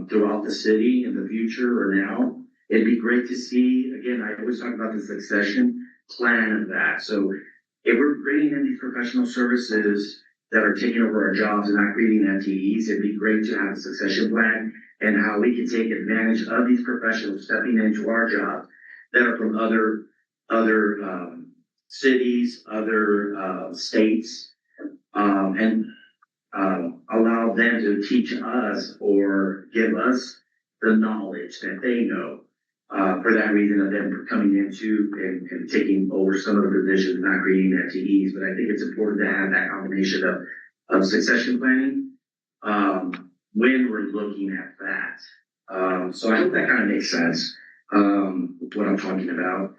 throughout the city in the future or now, it'd be great to see, again, I always talk about the succession plan of that. So if we're bringing in these professional services that are taking over our jobs and not creating FTEs, it'd be great to have a succession plan and how we can take advantage of these professionals stepping into our jobs that are from other cities, other states, and allow them to teach us or give us the knowledge that they know. For that reason of them coming into and taking over some of the positions, not creating FTEs. But I think it's important to have that combination of succession planning when we're looking at that. So I hope that kind of makes sense, what I'm talking about.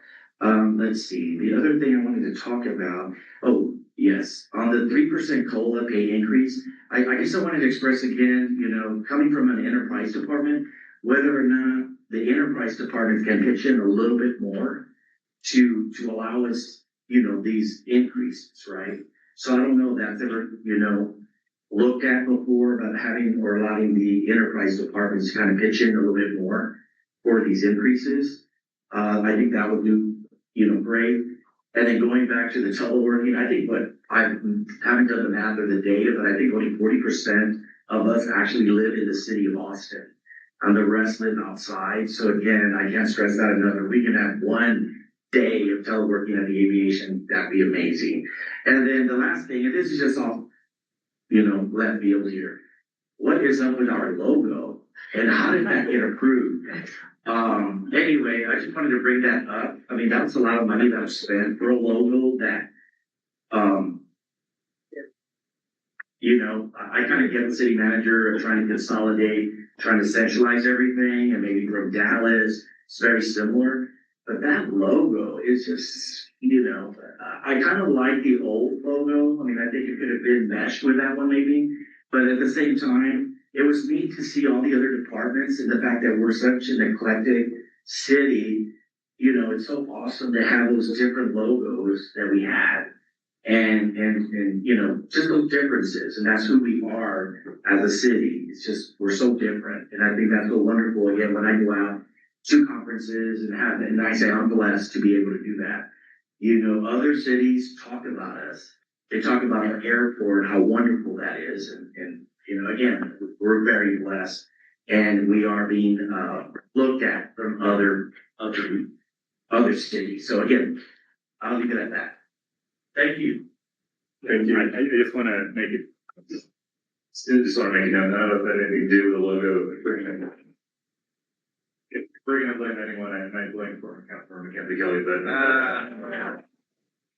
Let's see. The other thing I wanted to talk about, yes, on the 3% COLA pay increase, I guess I wanted to express again, coming from an enterprise department, whether or not the enterprise departments can pitch in a little bit more to allow us, these increases, right? So I don't know if that's ever, looked at before about having or allowing the enterprise departments to kind of pitch in a little bit more for these increases. I think that would do, great. And then going back to the teleworking, I think I haven't done the math or the data, but I think only 40% of us actually live in the city of Austin. And the rest live outside. So again, I can't stress that enough. If we can have one day of teleworking at the aviation, that'd be amazing. And then the last thing, and this is just off, left field here. What is up with our logo? And how did that get approved? Anyway, I just wanted to bring that up. I mean, that's a lot of money that was spent for a logo that, I kind of get the city manager trying to consolidate, trying to centralize everything, and maybe from Dallas, it's very similar. But that logo is just, I kind of like the old logo. I mean, I think it could have been meshed with that one maybe. But at the same time, it was neat to see all the other departments and the fact that we're such an eclectic city. It's so awesome to have those different logos that we had. And just those differences. And that's who we are as a city. It's just, we're so different. And I think that's so wonderful, again, when I go out to conferences and I say I'm blessed to be able to do that. Other cities talk about us. They talk about our airport, how wonderful that is. And again, we're very blessed. And we are being looked at from other cities. So again, I'll leave it at that. Thank you. Thank you. I just want to make it, just want to make it known, none of that anything to do with the logo. If we're going to blame anyone, I might blame former Councilor Mackenzie Kelly, but,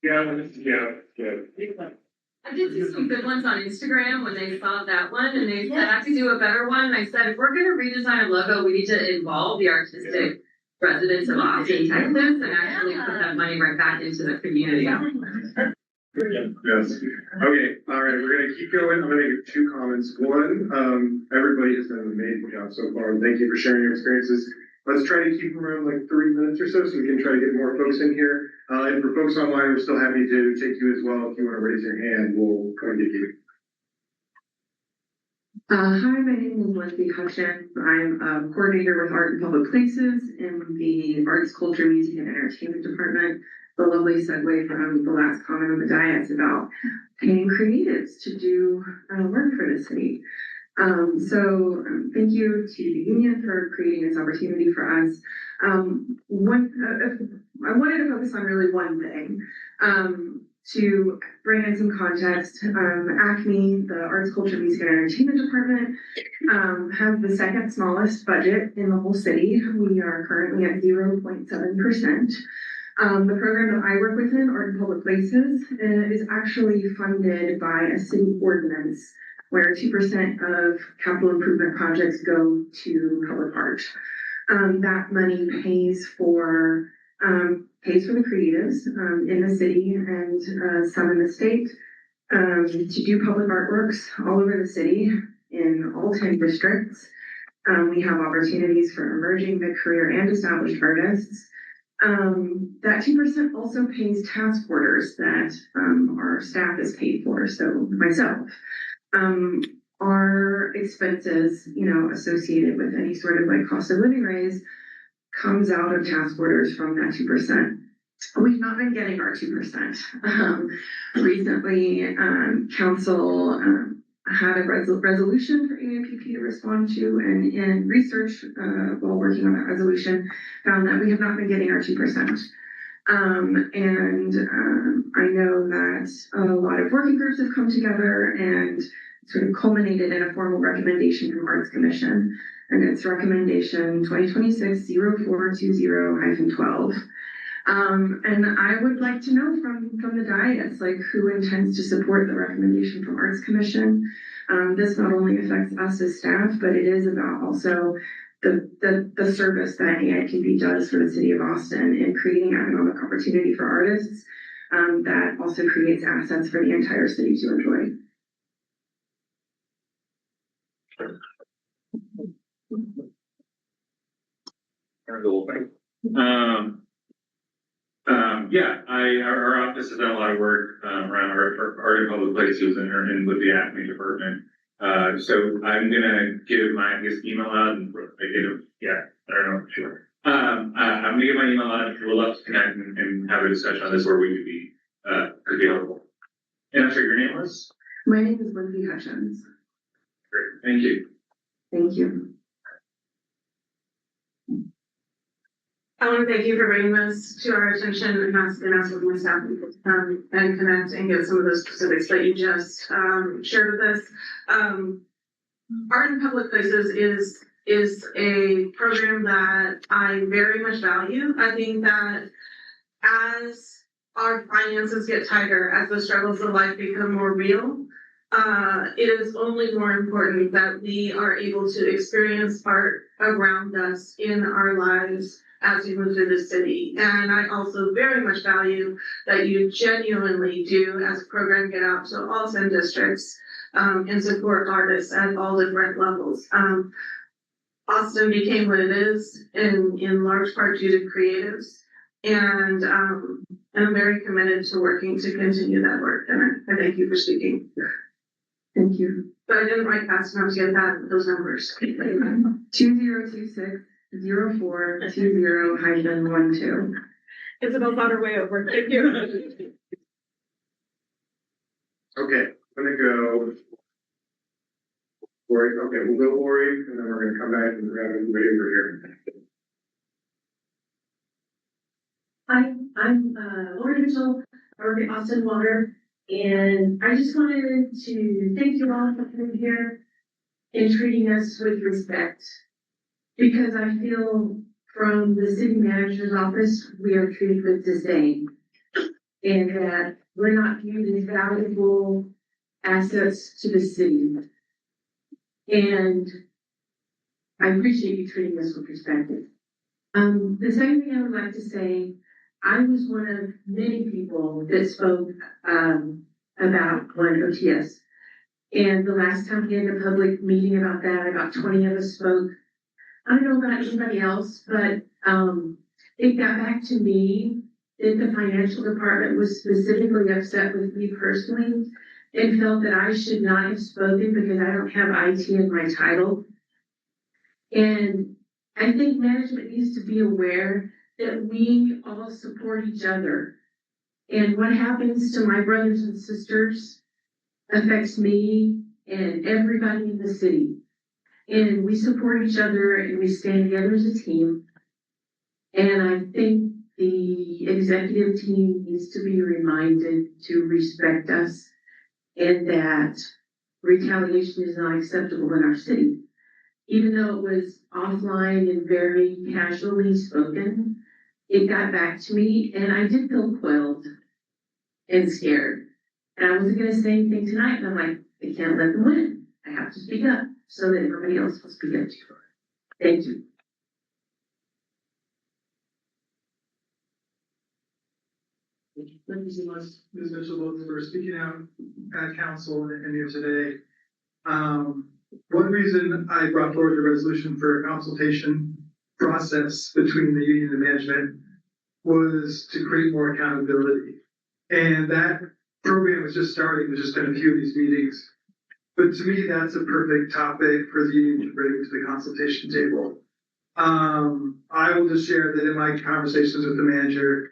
yeah. I did see some good ones on Instagram when they saw that one and they said, I could do a better one. And I said, if we're gonna redesign a logo, we need to involve the artistic residents of Austin, Texas, and actually put that money right back into the community. Yes. Okay. All right. We're going to keep going. I'm going to make 2 comments. One, everybody has done an amazing job so far. And thank you for sharing your experiences. Let's try to keep them around like 3 minutes or so we can try to get more folks in here. And for folks online, we're still happy to take you as well. If you want to raise your hand, we'll come and get you. Hi, my name is Leslie Hutchin. I'm a coordinator with Art and Public Places in the Arts, Culture, Music, and Entertainment Department. The lovely segue from the last comment on the dais about paying creatives to do work for the city. Thank you to the union for creating this opportunity for us. I wanted to focus on really one thing. To bring in some context, AFSCME, the Arts, Culture, Music, and Entertainment Department, has the second smallest budget in the whole city. We are currently at 0.7%. The program that I work within, Art and Public Places, is actually funded by a city ordinance where 2% of capital improvement projects go to public art. That money pays for the creatives in the city and some in the state to do public artworks all over the city in all 10 districts. We have opportunities for emerging, mid-career, and established artists. That 2% also pays task orders that our staff is paid for, so myself. Our expenses, associated with any sort of like cost of living raise comes out of task orders from that 2%. We've not been getting our 2%. Recently, council had a resolution for AAPP to respond to, and in research while working on that resolution, found that we have not been getting our 2%. I know that a lot of working groups have come together and sort of culminated in a formal recommendation from Arts Commission, and it's recommendation 2026-0420-12. And I would like to know from the dais, like, who intends to support the recommendation from Arts Commission. This not only affects us as staff, but it is about also the service that AIPB does for the city of Austin in creating economic opportunity for artists that also creates assets for the entire city to enjoy. Or the whole thing. Yeah, our office has done a lot of work, around our in public places and with the AFSCME department. So I'm gonna give my, I guess, email out and, I don't know, sure. I'm gonna give my email out, and we'll love to connect and have a discussion on this where we could be helpful. And I'm sure your name was? My name is Lindsay Hutchins. Great, thank you. Thank you. I want to thank you for bringing this to our attention and ask with my staff and connect and get some of those specifics that you just shared with us. Art in Public Places is a program that I very much value. I think that as our finances get tighter, as the struggles of life become more real, it is only more important that we are able to experience art around us in our lives as we move through the city. And I also very much value that you genuinely do, as a program, get out to all 10 districts and support artists at all different levels. Austin became what it is in large part due to creatives. And I'm very committed to working to continue that work. And I thank you for speaking. Thank you. But I didn't write fast enough to get those numbers. 2026-0420-12. Isabel's on her way over. Thank you. Okay, I'm gonna go. Lori, okay, we'll go Lori, and then we're gonna come back and grab everybody over here. Hi, I'm Lori Mitchell. I work at Austin Water, and I just wanted to thank you all for coming here and treating us with respect. Because I feel from the city manager's office, we are treated with disdain. And that we're not viewed as valuable assets to the city. And I appreciate you treating us with respect. The second thing I would like to say, I was one of many people that spoke about one OTS. And the last time we had a public meeting about that, about 20 of us spoke. I don't know about anybody else, but it got back to me that the financial department was specifically upset with me personally and felt that I should not have spoken because I don't have IT in my title. And I think management needs to be aware that we all support each other. And what happens to my brothers and sisters affects me and everybody in the city. And we support each other and we stand together as a team. And I think the executive team needs to be reminded to respect us and that retaliation is not acceptable in our city. Even though it was offline and very casually spoken, it got back to me and I did feel quelled and scared. And I wasn't going to say anything tonight, and I'm like, I can't let them win. I have to speak up so that everybody else will speak up too. Thank you. Thank you so much, Ms. Mitchell, both for speaking out at council and here today. One reason I brought forward the resolution for a consultation process between the union and management was to create more accountability. And that program was just starting. There's just been a few of these meetings. But to me, that's a perfect topic for the union to bring to the consultation table. I will just share that in my conversations with the manager,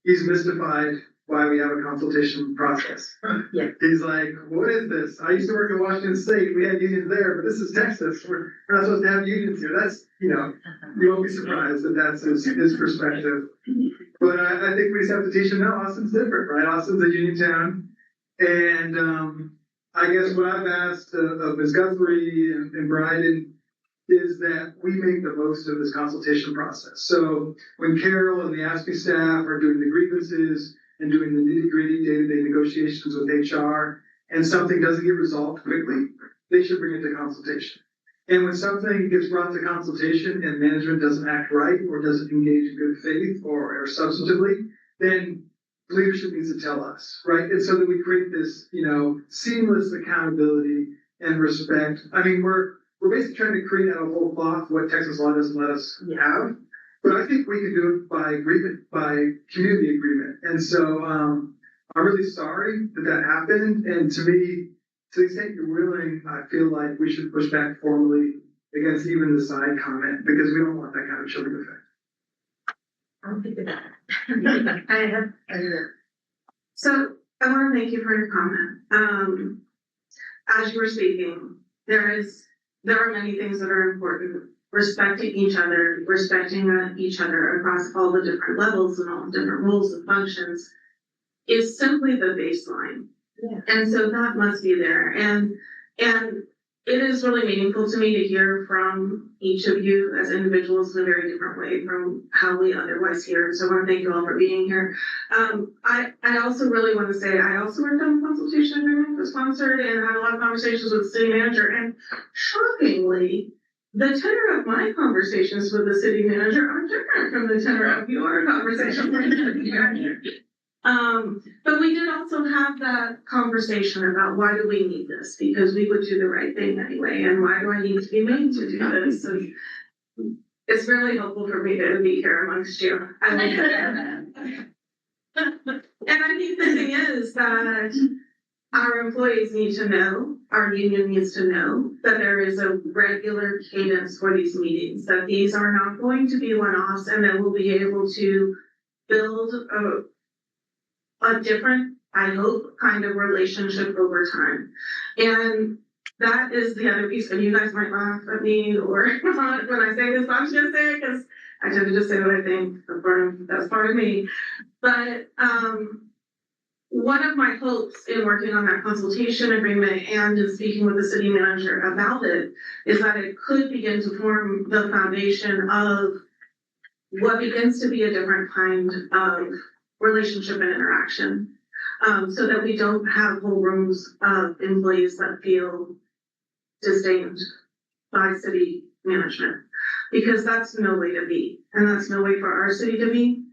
he's mystified why we have a consultation process. Yeah. He's like, what is this? I used to work in Washington State. We had unions there, but this is Texas. We're not supposed to have unions here. That's, you won't be surprised that that's his perspective. But I think we just have to teach him, no, Austin's different, right? Austin's a union town. And I guess what I've asked of Ms. Guthrie and Bryden is that we make the most of this consultation process. So when Carol and the AFSCME staff are doing the grievances and doing the nitty-gritty day-to-day negotiations with HR, and something doesn't get resolved quickly, they should bring it to consultation. And when something gets brought to consultation and management doesn't act right or doesn't engage in good faith or substantively, then leadership needs to tell us, right? And so that we create this, seamless accountability and respect. I mean, we're basically trying to create out of whole cloth what Texas law doesn't let us have. But I think we could do it by agreement, by community agreement. And so, I'm really sorry that that happened. And to me, to the extent you're willing, I feel like we should push back formally against even the side comment because we don't want that kind of chilling effect. I'll think of that. So I want to thank you for your comment. As you were speaking, there are many things that are important. Respecting each other, respecting each other across all the different levels and all the different roles and functions is simply the baseline. Yeah. And so that must be there. And it is really meaningful to me to hear from each of you as individuals in a very different way from how we otherwise hear. So I want to thank you all for being here. I also really want to say I also worked on a consultation agreement for sponsored and had a lot of conversations with the city manager. And shockingly, the tenor of my conversations with the city manager are different from the tenor of your conversation with the city manager. But we did also have that conversation about why do we need this? Because we would do the right thing anyway, and why do I need to be made to do this? And it's really helpful for me to be here amongst you. I like it. And I think the thing is that our employees need to know, our union needs to know that there is a regular cadence for these meetings, that these are not going to be one-offs, and that we'll be able to build a different, I hope, kind of relationship over time. And that is the other piece. And you guys might laugh at me or not when I say this, I'm just gonna say it because I tend to just say what I think. That's part of me. But one of my hopes in working on that consultation agreement and in speaking with the city manager about it is that it could begin to form the foundation of what begins to be a different kind of relationship and interaction, so that we don't have whole rooms of employees that feel disdained by city management, because that's no way to be, and that's no way for our city to be.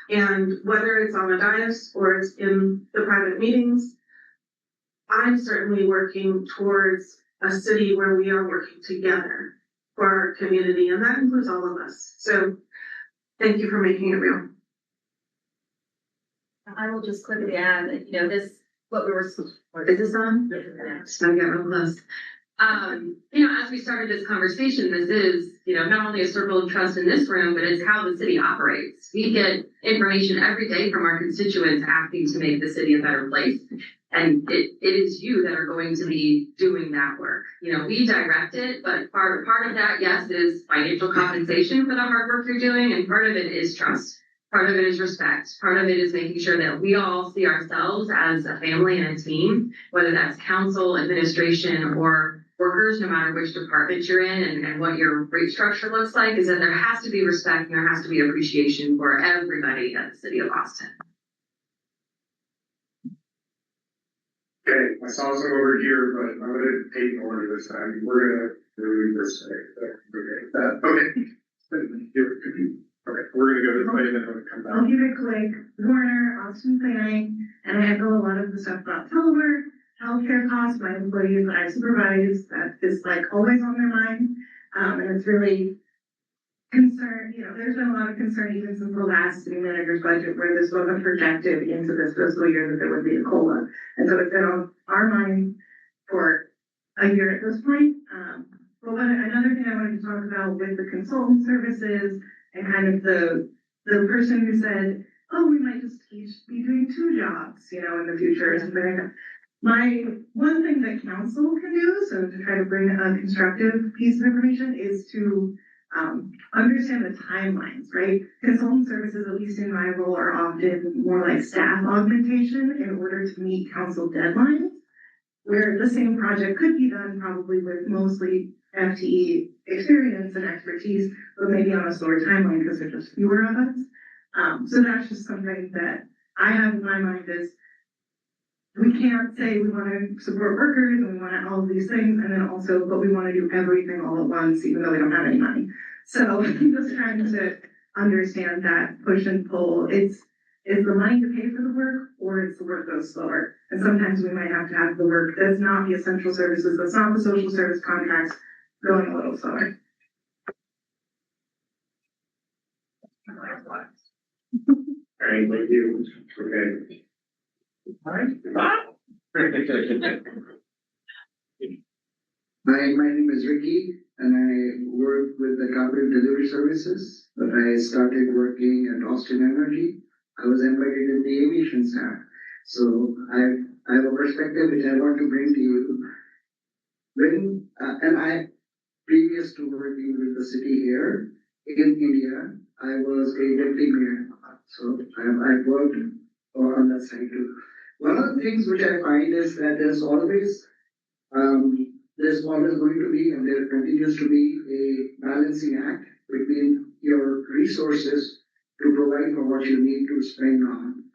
And whether it's on the dais or it's in the private meetings, I'm certainly working towards a city where we are working together for our community, and that includes all of us. So thank you for making it real. I will just quickly add that, what we were, is this on? Just gotta get real close. As we started this conversation, this is, not only a circle of trust in this room, but it's how the city operates. We get information every day from our constituents asking to make the city a better place. And it is you that are going to be doing that work. We direct it, but part of that, yes, is financial compensation for the hard work you're doing. And part of it is trust. Part of it is respect. Part of it is making sure that we all see ourselves as a family and a team, whether that's council, administration, or workers, no matter which department you're in and what your rate structure looks like, is that there has to be respect and there has to be appreciation for everybody at the city of Austin. Okay, I saw some over here, but I'm gonna take an order this time. We're gonna read this today. Okay. Okay, we're gonna go this way and then we'll come I'll back. give it quick. Warner, Austin Planning, and I echo a lot of the stuff about telework, healthcare costs, my employees that I supervise, that is like always on their mind. And it's really concern, there's been a lot of concern even since the last city manager's budget where this wasn't projected into this fiscal year that there would be a COLA. And so it's been on our mind for a year at this point. But another thing I wanted to talk about with the consultant services and kind of the person who said, oh, we might just each be doing 2 jobs, in the future or something like that. My one thing that council can do, so to try to bring a constructive piece of information, is to understand the timelines, right? Consultant services, at least in my role, are often more like staff augmentation in order to meet council deadlines, where the same project could be done probably with mostly FTE experience and expertise, but maybe on a slower timeline because there's just fewer of us. So that's just something that I have in my mind is we can't say we want to support workers and we want to all of these things, and then also, but we want to do everything all at once, even though we don't have any money. So I'm just trying to understand that push and pull. It's the money to pay for the work, or it's the work goes slower. And sometimes we might have to have the work that's not the essential services, that's not the social service contracts, going a little slower. Alright, thank you. Okay. My name is Ricky and I work with the Corporate Delivery Services, but I started working at Austin Energy. I was embedded in the aviation staff. So I have a perspective which I want to bring to you. Previous to working with the city here in India, I was a deputy mayor. So I worked on that side too. One of the things which I find is that there's always going to be, and there continues to be, a balancing act between your resources to provide for what you need to spend on.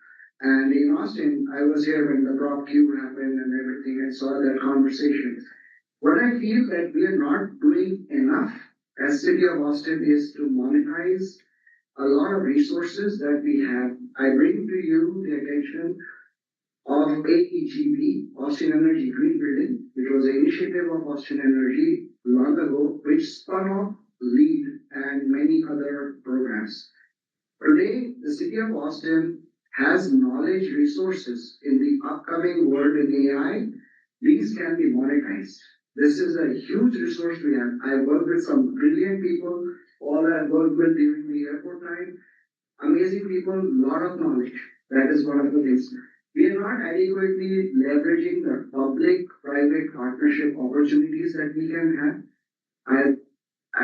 And in Austin, I was here when the Prop Q happened and everything. I saw that conversation. What I feel that we are not doing enough as City of Austin is to monetize a lot of resources that we have. I bring to you the attention of AEGB, Austin Energy Green Building, which was an initiative of Austin Energy long ago, which spun off LEAD and many other programs. Today, the City of Austin has knowledge resources in the upcoming world in AI. These can be monetized. This is a huge resource we have. I've worked with some brilliant people, all I've worked with during the airport time. Amazing people, lot of knowledge. That is one of the things. We are not adequately leveraging the public-private partnership opportunities that we can have. I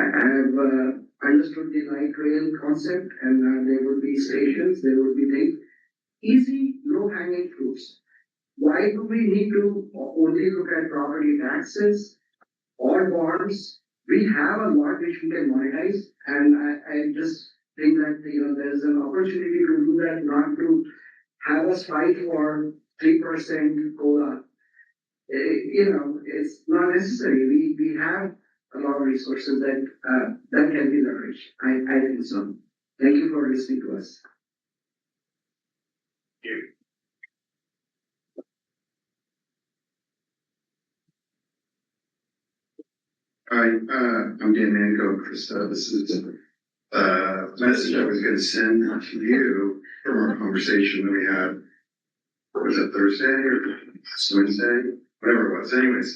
have understood the light rail concept, and there would be stations, there would be things. Easy, low-hanging fruits. Why do we need to only look at property taxes or bonds? We have a lot which we can monetize, and I just think that there's an opportunity to do that, not to have us fight for 3% COLA. It's not necessary. We have a lot of resources that can be leveraged. I think so. Thank you for listening to us. Thank you. Hi, I'm Dan Manco. Krista, this is a message I was going to send to you from our conversation that we had. What was it, Thursday or Wednesday? Whatever it was. Anyways,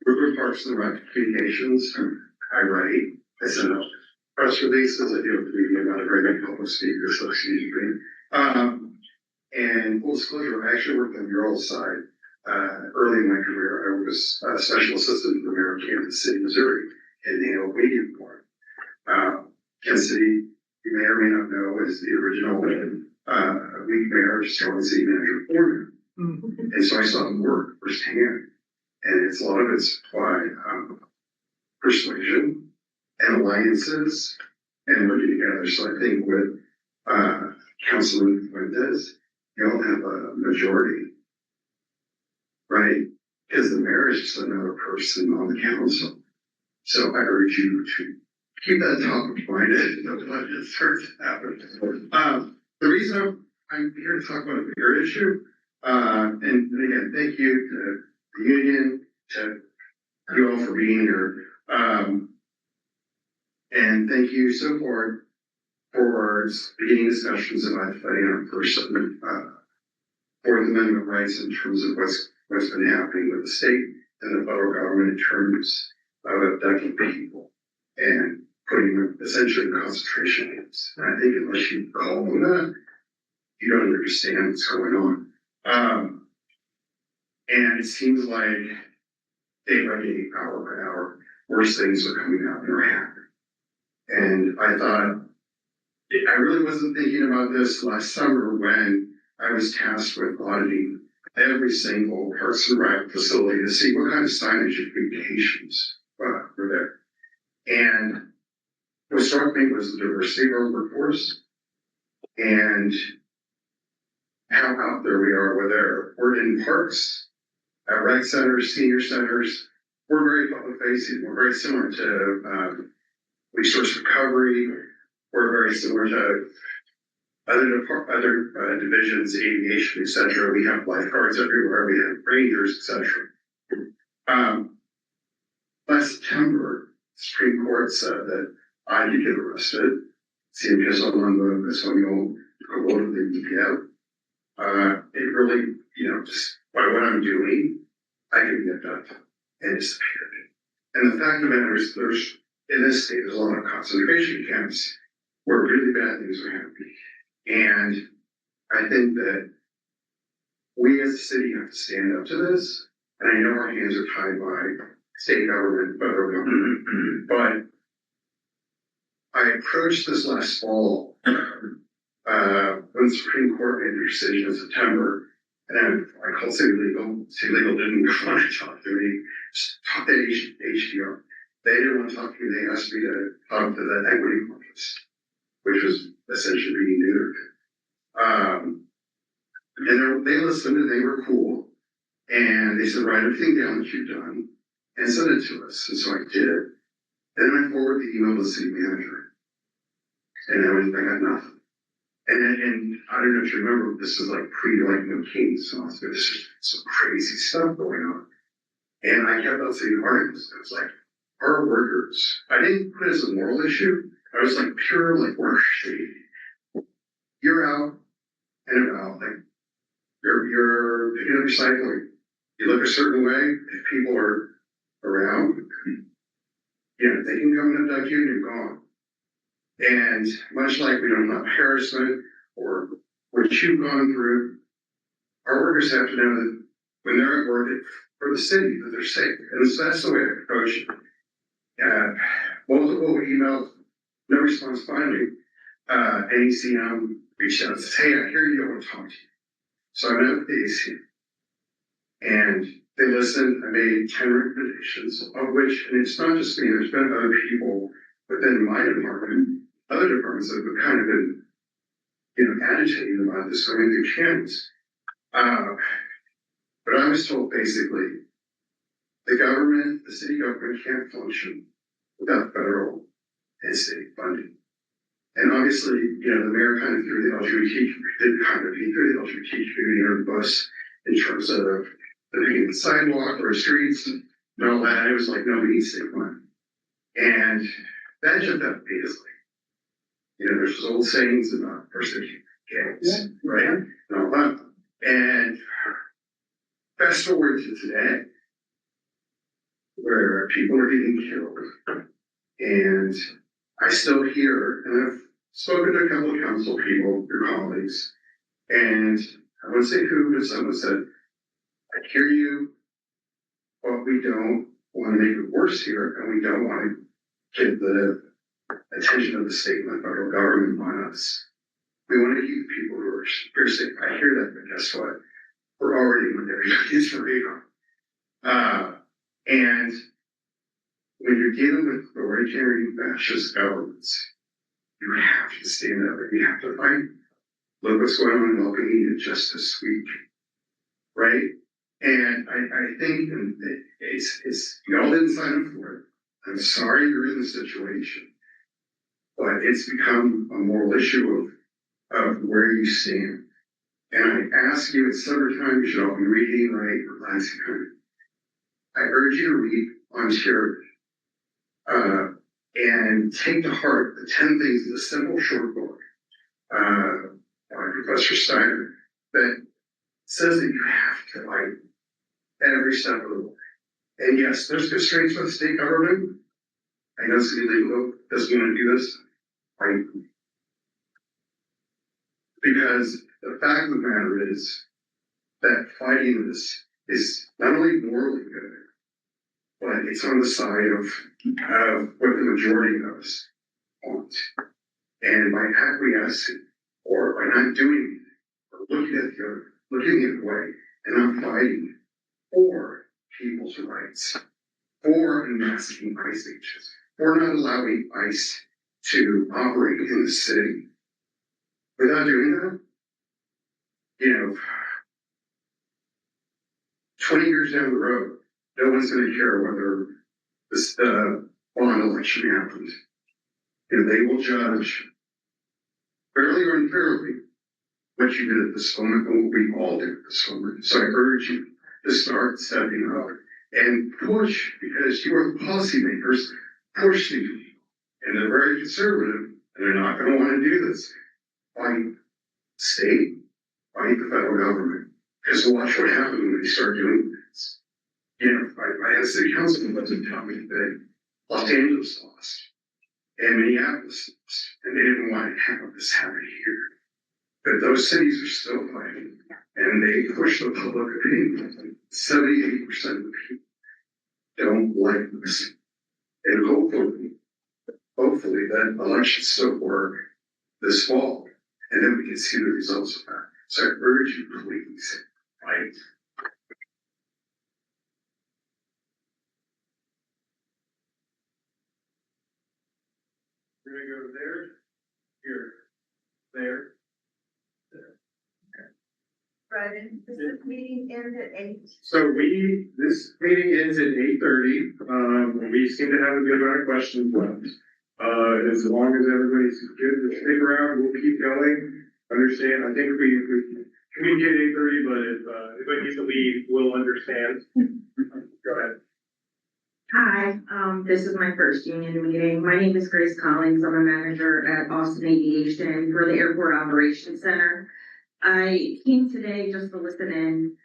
River Parks and Rec communications. I write. I send out press releases. I deal with media. I'm not a very big public speaker, so excuse me. And full disclosure, I actually worked on the mural side. Early in my career, I was a special assistant to the mayor of Kansas City, Missouri, in the old media department. Kansas City, you may or may not know, is the original league mayor, Siegel city manager for me. And so I saw them work firsthand. And a lot of it's by persuasion and alliances and working together. So I think with Councilman Fuentes, you'll have a majority. Right? Because the mayor is just another person on the council. So I urge you to keep that top of mind as the budget starts to happen. The reason I'm here to talk about a bigger issue, and again, thank you to the union, to you all for being here. And thank you so far for beginning discussions about fighting our person, Fourth Amendment rights in terms of what's been happening with the state and the federal government in terms of abducting people and putting them essentially in concentration camps. And I think unless you call them that, you don't understand what's going on. And it seems like day by day, hour by hour, worse things are coming out and are happening. And I thought, I really wasn't thinking about this last summer when I was tasked with auditing every single Parks and Rec facility to see what kind of signage and communications were there. And what struck me was the diversity of our workforce and how out there we are. We're in parks, at rec centers, senior centers. We're very public facing. We're very similar to resource recovery. We're very similar to other divisions, aviation, etc. We have lifeguards everywhere. We have rangers, etc. Last September, the Supreme Court said that I could get arrested si empiezo hablando de español, color de mi piel, it really, just by what I'm doing, I can get that and disappear. And the fact of the matter is, in this state, there's a lot of concentration camps where really bad things are happening. And I think that we as a city have to stand up to this. And I know our hands are tied by state government, federal government, but I approached this last fall when the Supreme Court made their decision in September, and I called City Legal. City Legal didn't want to talk to me. Just talked to HDR. They didn't want to talk to me. They asked me to talk to the equity office, which was essentially being neutered. And they listened and they were cool. And they said, write everything down that you've done and send it to us. And so I did. Then I forwarded the email to the city manager. And I got nothing. And I don't know if you remember, this is like no Kings. So I was like, this is some crazy stuff going on. And I kept on seeing articles. It was like, our workers, I didn't put it as a moral issue. I was like, pure, like, work shady. You're out and about, like, you're picking up recycling. You look a certain way, if people are around, they can come and abduct you and you're gone. And much like we don't have harassment or what you've gone through, our workers have to know that when they're at work for the city, that they're safe. And so that's the way I approach it. Multiple emails, no response finally. ACM reached out and said, hey, I hear you don't want to talk to you. So I met with the ACM. And they listened. I made 10 recommendations, of which, and it's not just me, there's been other people within my department, other departments that have kind of been, agitating about this going through channels. But I was told basically, the city government can't function without federal and state funding. And obviously, the mayor kind of threw the LGBT community under the bus in terms of the sidewalk or streets and all that. It was like, no, we need state money. And that jumped up easily. There's those old sayings about persecuting gangs, right? And all that. And fast forward to today, where people are getting killed. And I still hear, and I've spoken to a couple of council people, your colleagues, and I won't say who, but someone said, I hear you, but we don't want to make it worse here, and we don't want to get the attention of the state and the federal government on us. We want to keep people who are safe. I hear that, but guess what? We're already on everybody's radar. And when you're dealing with authoritarian fascist governments, you have to stand up and you have to fight. Look what's going on in Albania just this week, right? And I think it's y'all didn't sign up for it. I'm sorry you're in this situation, but it's become a moral issue of where you stand. And I ask you, it's summertime, you should all be reading, right? Relaxing. I urge you to read on charity. And take to heart the 10 things in the simple short book by Professor Steiner that says that you have to fight every step of the way. And yes, there's constraints with the state government. I know City Legal doesn't want to do this, right? Because the fact of the matter is that fighting this is not only morally good, but it's on the side of what the majority of us want. And by acquiescing or by not doing it, or looking the other way and not fighting for people's rights, for unmasking ICE agents, for not allowing ICE to operate in the city. Without doing that, 20 years down the road, no one's going to care whether this bond election happened. They will judge fairly or unfairly what you did at this moment and what we all did at this moment. So I urge you to start stepping up and push, because you are the policymakers, push these people. And they're very conservative, And they're not gonna wanna do this. Fight state, fight the federal government. Because watch what happens when they start doing this. You know, I had a city councilman wasn't telling me that Los Angeles lost and Minneapolis lost, and they didn't want to have this happen here. But those cities are still fighting, and they push the public opinion. 78% of the people don't like this. And hopefully that election still work this fall, and then we can see the results of that. So I urge you, please, fight. We're gonna go there, here, there. Brian, does this meeting end at 8? So this meeting ends at 8:30. We seem to have a good amount of questions left. As long as everybody's good to stick around, we'll keep going. Understand, I think we communicate 8:30, but if anybody needs to leave, we'll understand. Go ahead. Hi, this is my first union meeting. My name is Grace Collins. I'm a manager at Austin Aviation for the Airport Operations Center. I came today just to listen in,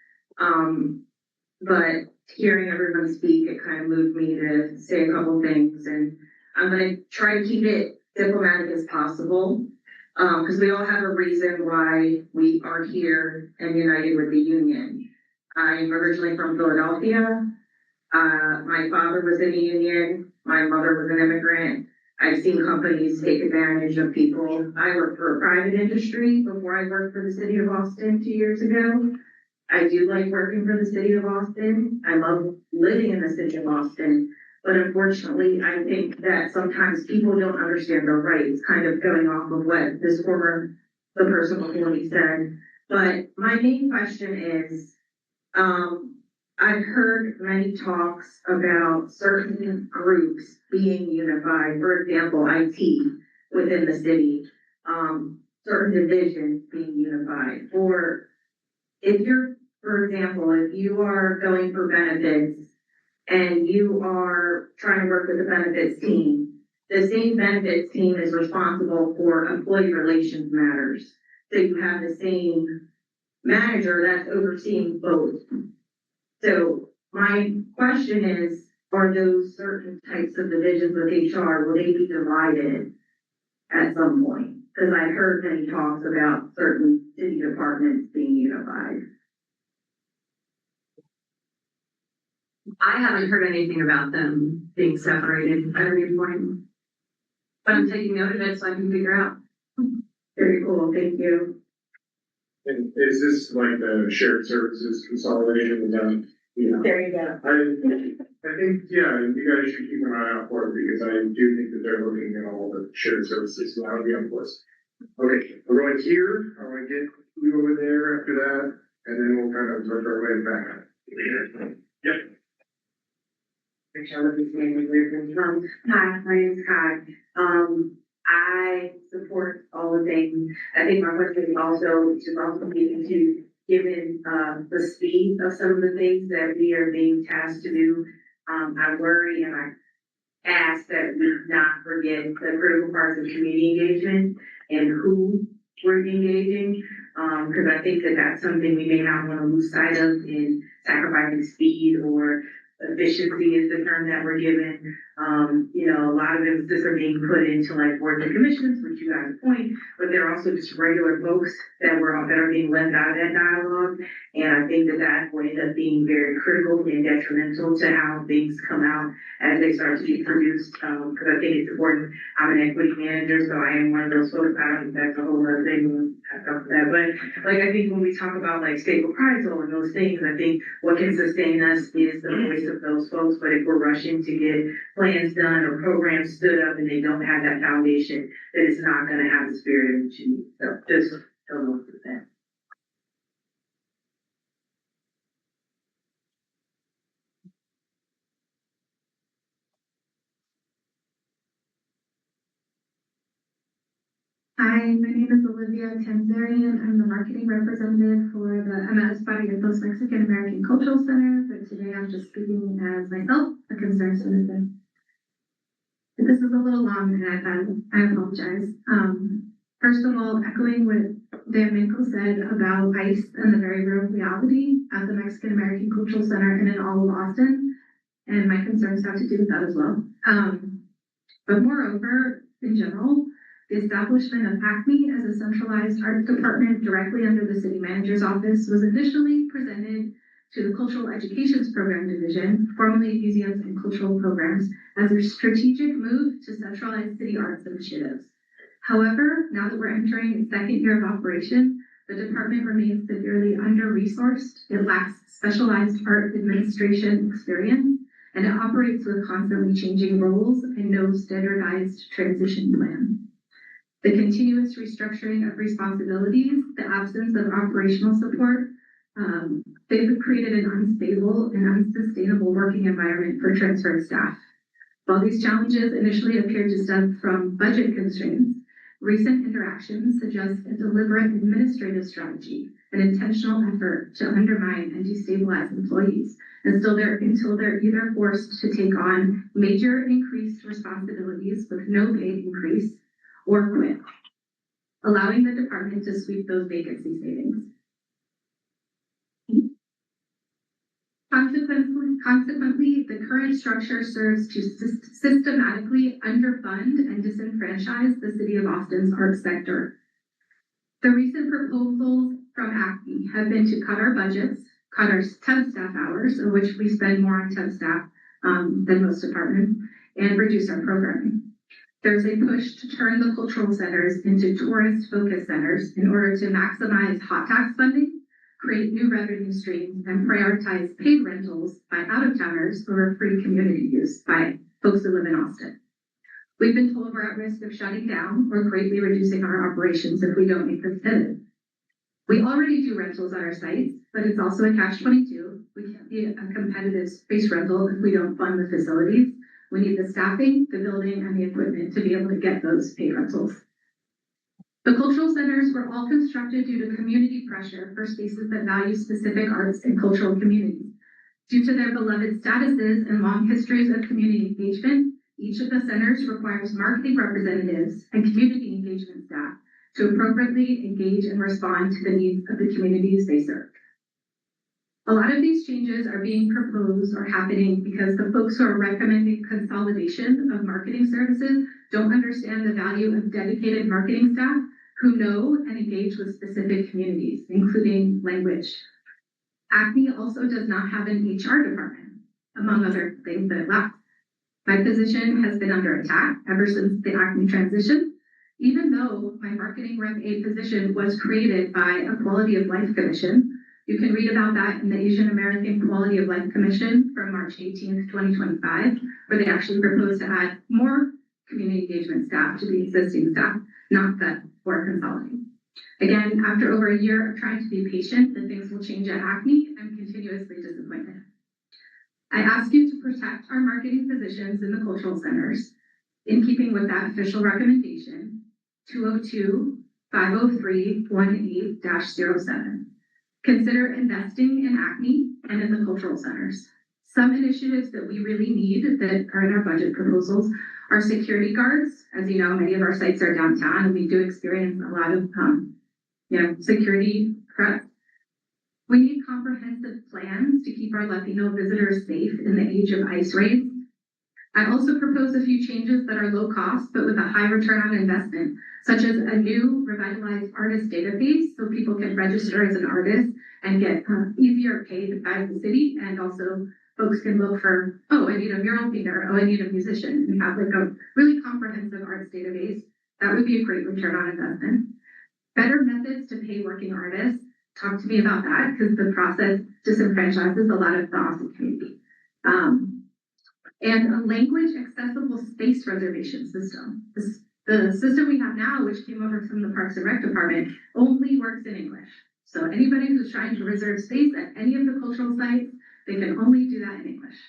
but hearing everyone speak, it kind of moved me to say a couple things, and I'm going to try to keep it diplomatic as possible, because we all have a reason why we are here and united with the union. I'm originally from Philadelphia. My father was in the union. My mother was an immigrant. I've seen companies take advantage of people. I worked for a private industry before I worked for the city of Austin 2 years ago. I do like working for the city of Austin. I love living in the city of Austin. But unfortunately, I think that sometimes people don't understand their rights, kind of going off of what the person before me said. But my main question is, I've heard many talks about certain groups being unified, for example, IT within the city, certain divisions being unified. Or if you're, for example, if you are going for benefits and you are trying to work with the benefits team, the same benefits team is responsible for employee relations matters. So you have the same manager that's overseeing both. So my question is, are those certain types of divisions of HR, will they be divided at some point? Because I heard many talks about certain city departments being unified. I haven't heard anything about them being separated at any point. But I'm taking note of it so I can figure out. Very cool, thank you. And is this like the shared services consolidation done? Yeah. There you go. I think, yeah, you guys should keep an eye out for it because I do think that they're looking at all the shared services, so that'll be on the list. Okay, we're going here. I want to get you over there after that, and then we'll kind of work our way back. Yep. Hi, my name's Kai. I support all the things. I think my question is also needing to, given the speed of some of the things that we are being tasked to do, I worry and I ask that we not forget the critical parts of community engagement and who we're engaging, because I think that that's something we may not want to lose sight of in sacrificing speed or efficiency is the term that we're given. A lot of emphasis are being put into like boards and commissions, which you guys point, but there are also just regular folks that are being left out of that dialogue. And I think that will end up being very critical and detrimental to how things come out as they start to be produced. Because I think it's important. I'm an equity manager, so I am one of those folks. I don't think that's a whole other thing when I talk about that. But like I think when we talk about like state reprisal and those things, I think what can sustain us is the voice of those folks. But if we're rushing to get plans done or programs stood up and they don't have that foundation, then it's not going to have the spirit in which you need. So just don't know what to say. Hi, my name is Olivia Tanzarian. I'm the marketing representative for I'm at Española Mexican American Cultural Center, but today I'm just speaking as myself, a concerned citizen. This is a little long and I apologize. First of all, echoing what Dan Minko said about ICE and the very real reality at the Mexican American Cultural Center and in all of Austin, and my concerns have to do with that as well. But moreover, in general, the establishment of AFSCME as a centralized art department directly under the city manager's office was initially presented to the Cultural Educations Program Division, formerly Museums and Cultural Programs, as a strategic move to centralize city arts initiatives. However, now that we're entering its second year of operation, the department remains severely under-resourced. It lacks specialized art administration experience, and it operates with constantly changing roles and no standardized transition plan. The continuous restructuring of responsibilities, the absence of operational support, they've created an unstable and unsustainable working environment for transferred staff. While these challenges initially appeared to stem from budget constraints, recent interactions suggest a deliberate administrative strategy, an intentional effort to undermine and destabilize employees until they're either forced to take on major increased responsibilities with no pay increase or quit, allowing the department to sweep those vacancy savings. Consequently, the current structure serves to systematically underfund and disenfranchise the City of Austin's arts sector. The recent proposals from AFSCME have been to cut our budgets, cut our temp staff hours, of which we spend more on temp staff than most departments, and reduce our programming. There's a push to turn the cultural centers into tourist-focused centers in order to maximize hot tax funding, create new revenue streams, and prioritize paid rentals by out-of-towners over free community use by folks who live in Austin. We've been told we're at risk of shutting down or greatly reducing our operations if we don't make this pivot. We already do rentals at our sites, but it's also a catch-22. We can't be a competitive space rental if we don't fund the facilities. We need the staffing, the building, and the equipment to be able to get those paid rentals. The cultural centers were all constructed due to community pressure for spaces that value specific arts and cultural communities. Due to their beloved statuses and long histories of community engagement, each of the centers requires marketing representatives and community engagement staff to appropriately engage and respond to the needs of the communities they serve. A lot of these changes are being proposed or happening because the folks who are recommending consolidation of marketing services don't understand the value of dedicated marketing staff who know and engage with specific communities, including language. AFSCME also does not have an HR department, among other things that it lacks. My position has been under attack ever since the AFSCME transition, even though my marketing Rep A position was created by a Quality of Life Commission. You can read about that in the Asian American Quality of Life Commission from March 18th, 2025, where they actually proposed to add more community engagement staff to the existing staff, not that we're consolidating. Again, after over a year of trying to be patient that things will change at AFSCME, I'm continuously disappointed. I ask you to protect our marketing positions in the cultural centers in keeping with that official recommendation, 202-503-18-07. Consider investing in AFSCME and in the cultural centers. Some initiatives that we really need that are in our budget proposals are security guards. As you know, many of our sites are downtown and we do experience a lot of security threats. We need comprehensive plans to keep our Latino visitors safe in the age of ICE raids. I also propose a few changes that are low cost, but with a high return on investment, such as a new revitalized artist database so people can register as an artist and get easier paid by the city, and also folks can look for, oh, I need a mural painter, oh, I need a musician, and have like a really comprehensive arts database. That would be a great return on investment. Better methods to pay working artists. Talk to me about that, because the process disenfranchises a lot of the Austin community. And a language accessible space reservation system. The system we have now, which came over from the Parks and Rec Department, only works in English. So anybody who's trying to reserve space at any of the cultural sites, they can only do that in English.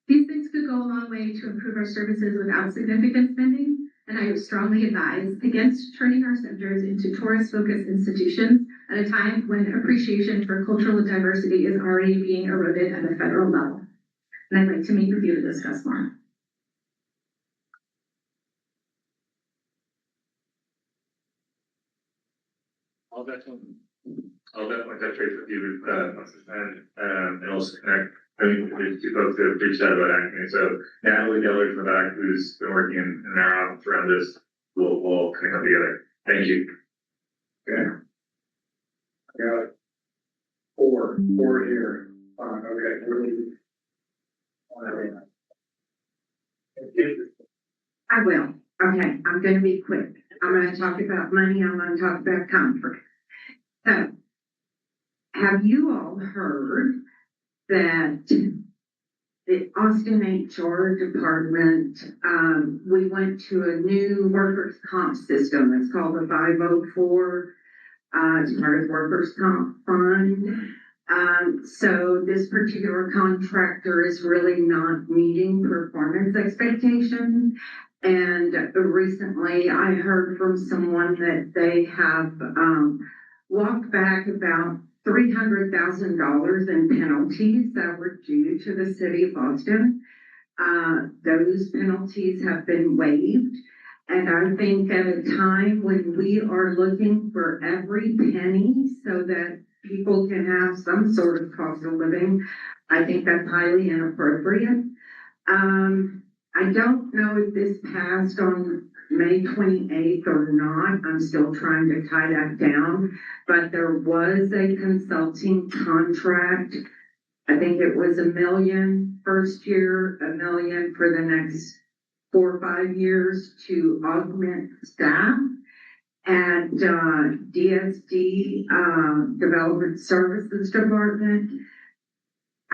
These things could go a long way to improve our services without significant spending, and I strongly advise against turning our centers into tourist-focused institutions at a time when appreciation for cultural diversity is already being eroded at a federal level. And I'd like to meet with you to discuss more. I'll definitely touch base with you, and also connect. I mean, there's two folks that have reached out about acting. So Natalie Geller's in the back, who's been working in our office around this. We'll kind of come together. Thank you. Okay. I got four here. Okay, really. I will. Okay, I'm gonna be quick. I'm gonna talk about money, I'm gonna talk about comfort. So, have you all heard that the Austin HR department, we went to a new workers' comp system. It's called the 504. It's part of the workers' comp fund. So this particular contractor is really not meeting performance expectations. And recently I heard from someone that they have walked back about $300,000 in penalties that were due to the city of Austin. Those penalties have been waived. And I think at a time when we are looking for every penny so that people can have some sort of cost of living, I think that's highly inappropriate. I don't know if this passed on May 28th or not. I'm still trying to tie that down, but there was a consulting contract. I think it was $1 million first year, $1 million for the next 4 or 5 years to augment staff. And DSD, Development Services Department,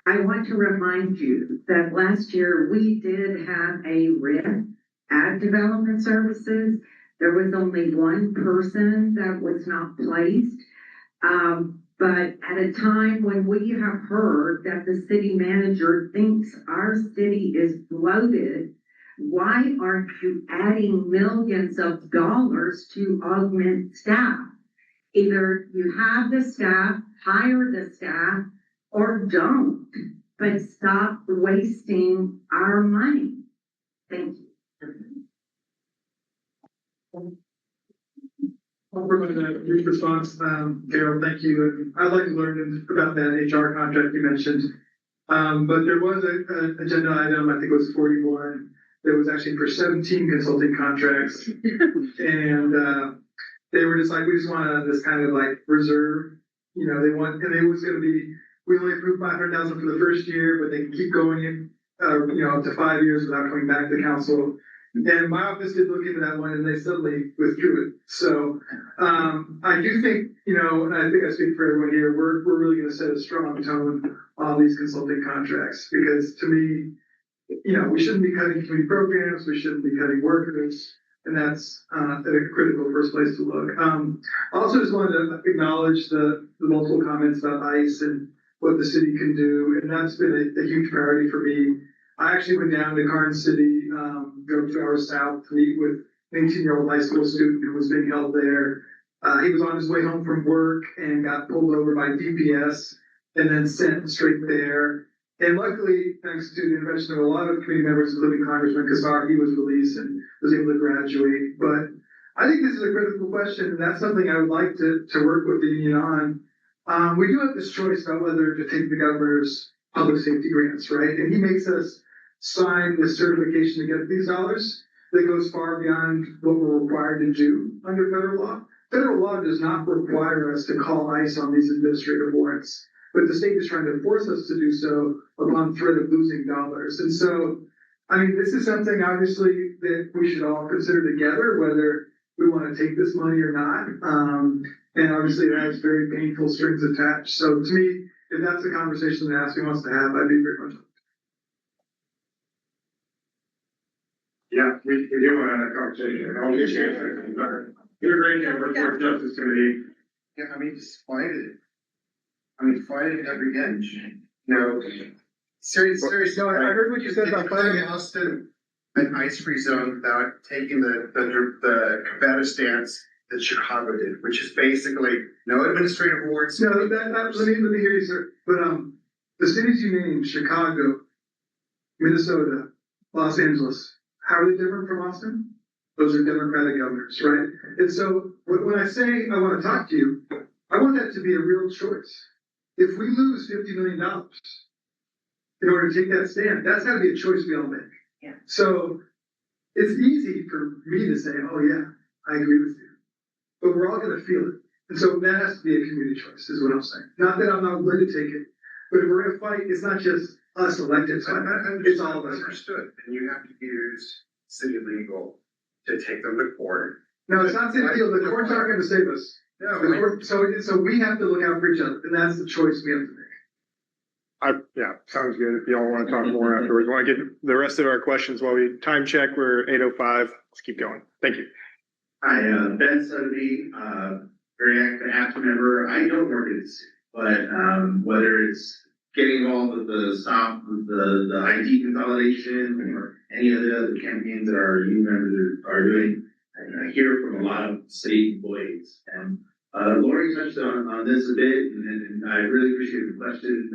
I want to remind you that last year we did have a RIF at Development Services. There was only one person that was not placed. But at a time when we have heard that the city manager thinks our city is bloated, why aren't you adding millions of dollars to augment staff? Either you have the staff, hire the staff, or don't, but stop wasting our money. Thank you. I'll provide a brief response. Carol, thank you. I'd like to learn about that HR contract you mentioned. But there was an agenda item, I think it was 41, that was actually for 17 consulting contracts. And they were just like, we just want this kind of like reserve, you know, and it was going to be, we only approved 500,000 for the first year, but they can keep going in, you know, up to 5 years without coming back to council. And my office did look into that one and they suddenly withdrew it. So I do think, you know, and I think I speak for everyone here, we're really going to set a strong tone on these consulting contracts, because to me, you know, we shouldn't be cutting community programs, we shouldn't be cutting workers, and that's a critical first place to look. I also just wanted to acknowledge the multiple comments about ICE and what the city can do, and that's been a huge priority for me. I actually went down to Karn City, drove 2 hours south to meet with an 18-year-old high school student who was being held there. He was on his way home from work and got pulled over by DPS and then sent straight there. And luckily, thanks to the intervention of a lot of community members, including Congressman Kassar, he was released and was able to graduate. But I think this is a critical question, and that's something I would like to work with the union on. We do have this choice about whether to take the governor's public safety grants, right? And he makes us sign this certification to get these dollars that goes far beyond what we're required to do under federal law. Federal law does not require us to call ICE on these administrative warrants, but the state is trying to force us to do so upon threat of losing dollars. And so, I mean, this is something obviously that we should all consider together, whether we want to take this money or not. And obviously it has very painful strings attached. So to me, if that's a conversation that AFSCME wants to have, I'd be very much. Yeah, we do want to have that conversation. I'll get you. You're a great job, Workforce Justice Committee. Yeah, I mean, just fight it. I mean, fight it every inch. No, seriously. No, I heard what you said about fighting it. Austin an ice-free zone without taking the combative stance that Chicago did, which is basically no administrative warrants. No, let me hear you, sir. But the cities you named, Chicago, Minnesota, Los Angeles, how are they different from Austin? Those are Democratic governors, right? And so when I say I want to talk to you, I want that to be a real choice. If we lose $50 million in order to take that stand, that's got to be a choice we all make. Yeah. So it's easy for me to say, oh yeah, I agree with you. But we're all going to feel it. And so that has to be a community choice, is what I'm saying. Not that I'm not willing to take it, but if we're going to fight, it's not just us elected, it's all of us. Understood, and you have to use city legal to take them to court. No, it's not city legal. The courts aren't going to save us. No, The court, so we have to look out for each other, and that's the choice we have to make. Yeah, sounds good. If y'all want to talk more afterwards, want to get the rest of our questions while we time check. We're 8:05. Let's keep going. Thank you. Hi, Ben Sutterby, very active member. I don't work at the city, but whether it's getting involved with the IT consolidation or any of the other campaigns that our union members are doing, I hear from a lot of city employees. And Lori touched on this a bit, and I really appreciate the question.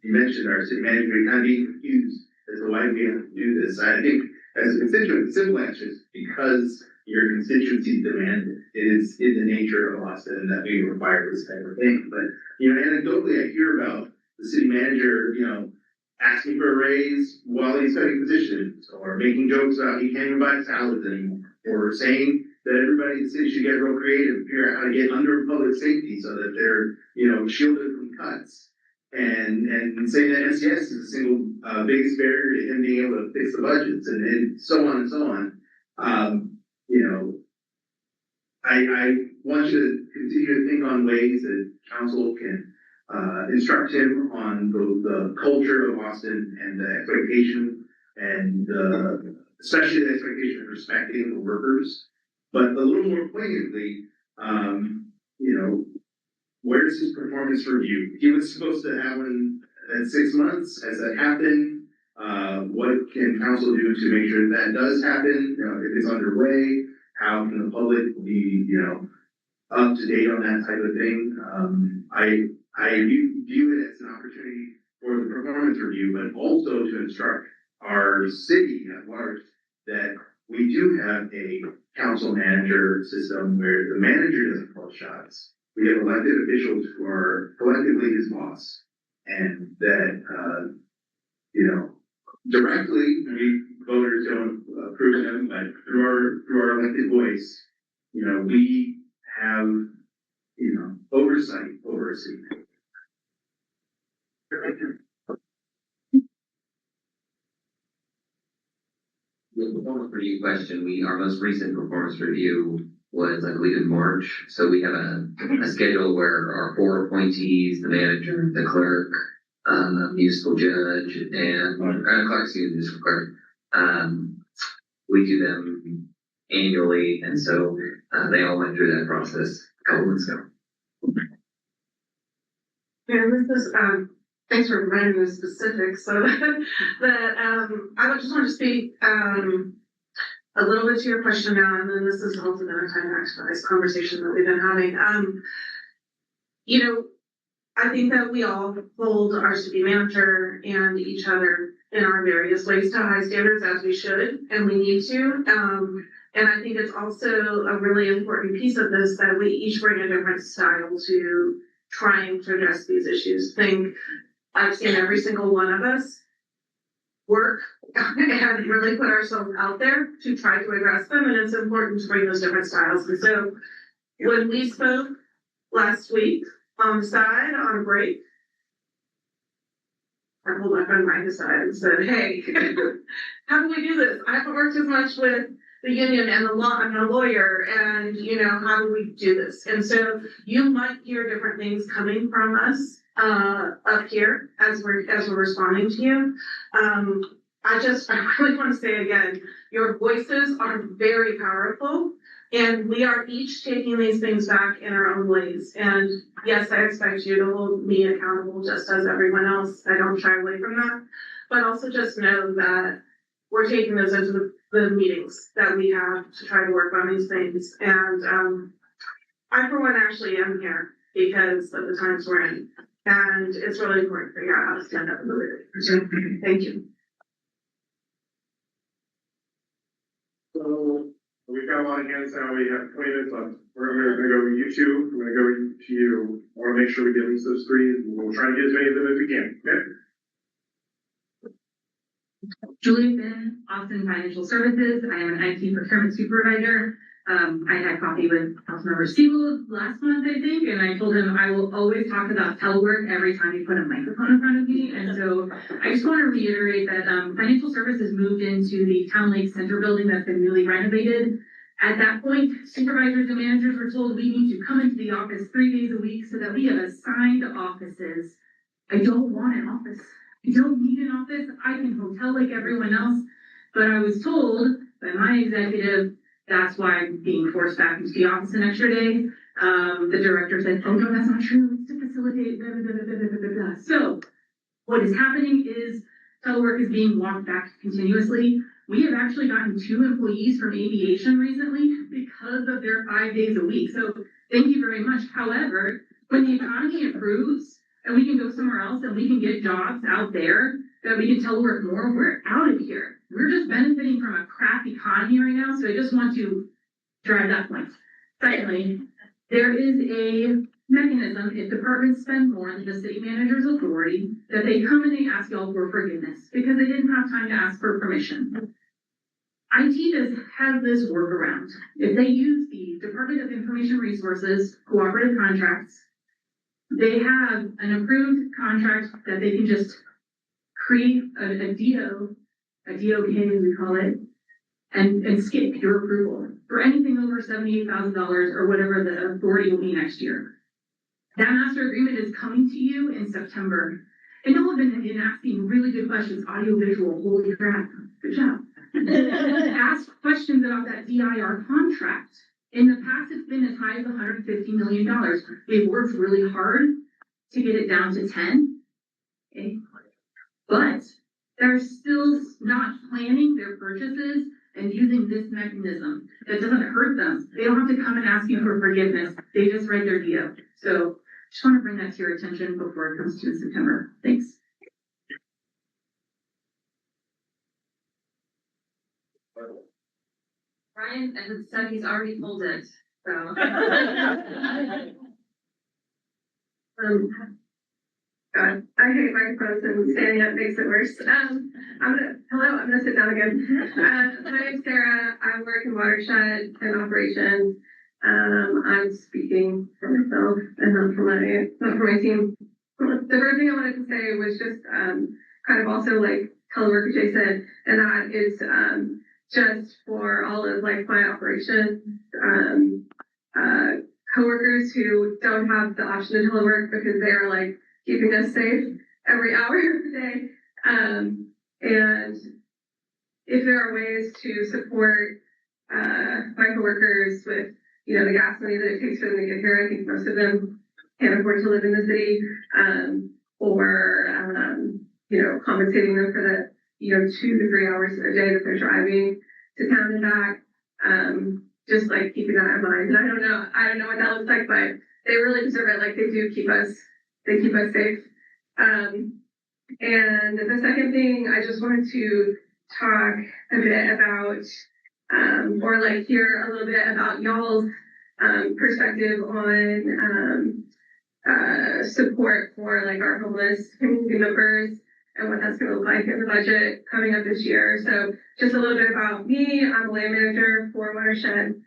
You mentioned our city manager kind of being confused as to why we have to do this. I think as a constituent, the simple answer is because your constituency demand it. It is in the nature of Austin that we require this type of thing. But, anecdotally, I hear about the city manager, asking for a raise while he's cutting positions, or making jokes about he can't even buy salads anymore, or saying that everybody in the city should get real creative and figure out how to get under public safety so that they're, shielded from cuts. And saying that NCS is the single biggest barrier to him being able to fix the budgets, and so on and so on. I want you to continue to think on ways that council can instruct him on the culture of Austin and the expectation, and especially the expectation of respecting the workers. But a little more poignantly, where's his performance review? He was supposed to have one at 6 months. Has that happened? What can council do to make sure that does happen? If it's underway, how can the public be, up to date on that type of thing? I view it as an opportunity for the performance review, but also to instruct our city at large that we do have a council manager system where the manager doesn't call shots. We have elected officials who are collectively his boss, and that, directly, we voters don't approve them, but through our elected voice, we have, oversight over a city. The performance review question, our most recent performance review was, I believe, in March. So we have a schedule where our 4 appointees, the manager, the clerk, municipal judge, and municipal clerk, we do them annually, and so they all went through that process a couple months ago. Yeah, this is, thanks for reminding me of specifics, so that, I just want to speak, a little bit to your question now, and then this is also going to tie back to this conversation that we've been having. I think that we all hold our city manager and each other in our various ways to high standards, as we should, and we need to. And I think it's also a really important piece of this that we each bring a different style to trying to address these issues. I've seen every single one of us work and really put ourselves out there to try to address them, and it's important to bring those different styles. And so when we spoke last week on the side, on a break, I pulled my friend Mike aside and said, hey, how do we do this? I haven't worked as much with the union and the law, I'm a lawyer, and how do we do this? And so you might hear different things coming from us up here as we're responding to you. I really want to say again, your voices are very powerful, and we are each taking these things back in our own ways. And yes, I expect you to hold me accountable just as everyone else. I don't shy away from that, but also just know that we're taking those into the meetings that we have to try to work on these things. And I, for one, actually am here because of the times we're in. And it's really important to figure out how to stand up in the leader. So, thank you. So we've got a lot of hands now, we have 20 minutes left. We're gonna go with you two, I'm gonna go to you. I wanna make sure we get at least those three, and we'll try to get as many of them as we can, okay? Julie Finn, Austin Financial Services. I am an IT procurement supervisor. I had coffee with Councilmember Siegel last month, I think, and I told him I will always talk about telework every time you put a microphone in front of me. And so I just want to reiterate that financial services moved into the Town Lake Center building that's been newly renovated. At that point, supervisors and managers were told we need to come into the office 3 days a week so that we have assigned offices. I don't want an office. I don't need an office. I can hotel like everyone else. But I was told by my executive, that's why I'm being forced back into the office an extra day. The director said, oh no, that's not true. It's to facilitate blah, blah, blah, blah, blah, blah, blah. So what is happening is telework is being walked back continuously. We have actually gotten 2 employees from aviation recently because of their 5 days a week. So thank you very much. However, when the economy improves and we can go somewhere else and we can get jobs out there that we can telework more, we're out of here. We're just benefiting from a crap economy right now. So I just want to drive that point. Secondly, there is a mechanism if departments spend more than the city manager's authority that they come and they ask y'all for forgiveness because they didn't have time to ask for permission. IT has this workaround. If they use the Department of Information Resources cooperative contracts, they have an approved contract that they can just create a DO, a DOK as we call it, and skip your approval for anything over $78,000 or whatever the authority will be next year. That master agreement is coming to you in September. And y'all have been asking really good questions, audio visual, holy crap, good job. Ask questions about that DIR contract. In the past, it's been as high as $150 million. They've worked really hard to get it down to 10. Okay. But they're still not planning their purchases and using this mechanism. That doesn't hurt them. They don't have to come and ask you for forgiveness. They just write their deal. So just want to bring that to your attention before it comes to in September. Thanks. Ryan has said he's already pulled it, so. God, I hate microphones and standing up makes it worse. I'm gonna sit down again. My name's Sarah. I work in watershed and operations. I'm speaking for myself and not for my team. The first thing I wanted to say was just kind of also like telework, which I said, and that is just for all of like my operations coworkers who don't have the option to telework because they are like keeping us safe every hour of the day. And if there are ways to support my coworkers with, you know, the gas money that it takes for them to get here, I think most of them can't afford to live in the city, or you know, compensating them for the, you know, 2 to 3 hours a day that they're driving to town and back. Just like keeping that in mind. And I don't know what that looks like, but they really deserve it. Like they keep us safe. And the second thing, I just wanted to talk a bit about, or like hear a little bit about y'all's perspective on support for like our homeless community members and what that's going to look like in the budget coming up this year. So just a little bit about me. I'm a land manager for Watershed.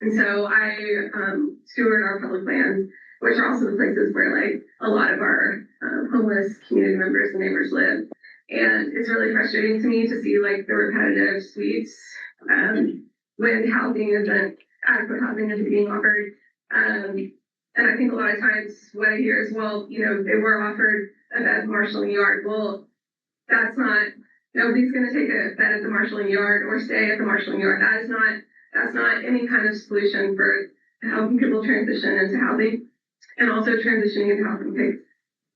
And so I steward our public lands, which are also the places where like a lot of our homeless community members and neighbors live. And it's really frustrating to me to see like the repetitive sweeps when housing isn't, adequate housing isn't being offered. And I think a lot of times what I hear is, well, you know, they were offered a bed at the marshalling yard. Well, that's not, nobody's going to take a bed at the marshalling yard or stay at the marshalling yard. That's not any kind of solution for helping people transition into housing. And also transitioning into housing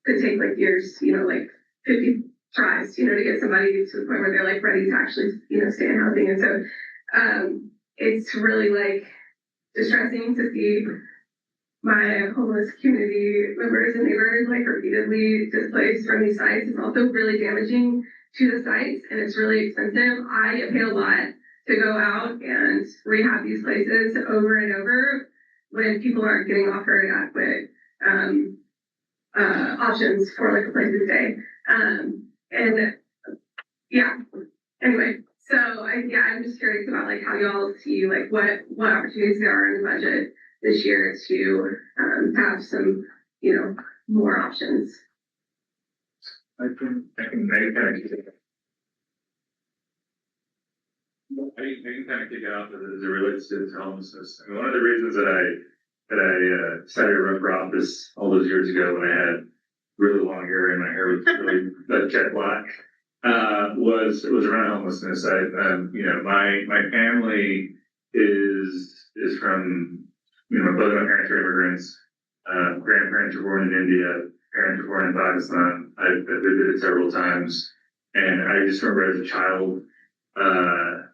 could take like years, you know, like 50 tries, you know, to get somebody to the point where they're like ready to actually, you know, stay in housing. And so it's really like distressing to see my homeless community members and neighbors like repeatedly displaced from these sites. It's also really damaging to the sites and it's really expensive. I pay a lot to go out and rehab these places over and over when people aren't getting offered adequate options for like a place to stay. And yeah, anyway, so I'm just curious about like how y'all see like what opportunities there are in the budget this year to have some, more options. I can kind of kick it off as it relates to homelessness. I mean, one of the reasons that I decided to run for office all those years ago when I had really long hair and my hair was really jet black, was around homelessness. My family is from, both my parents are immigrants. Grandparents were born in India. Parents were born in Pakistan. I've visited several times, and I just remember as a child,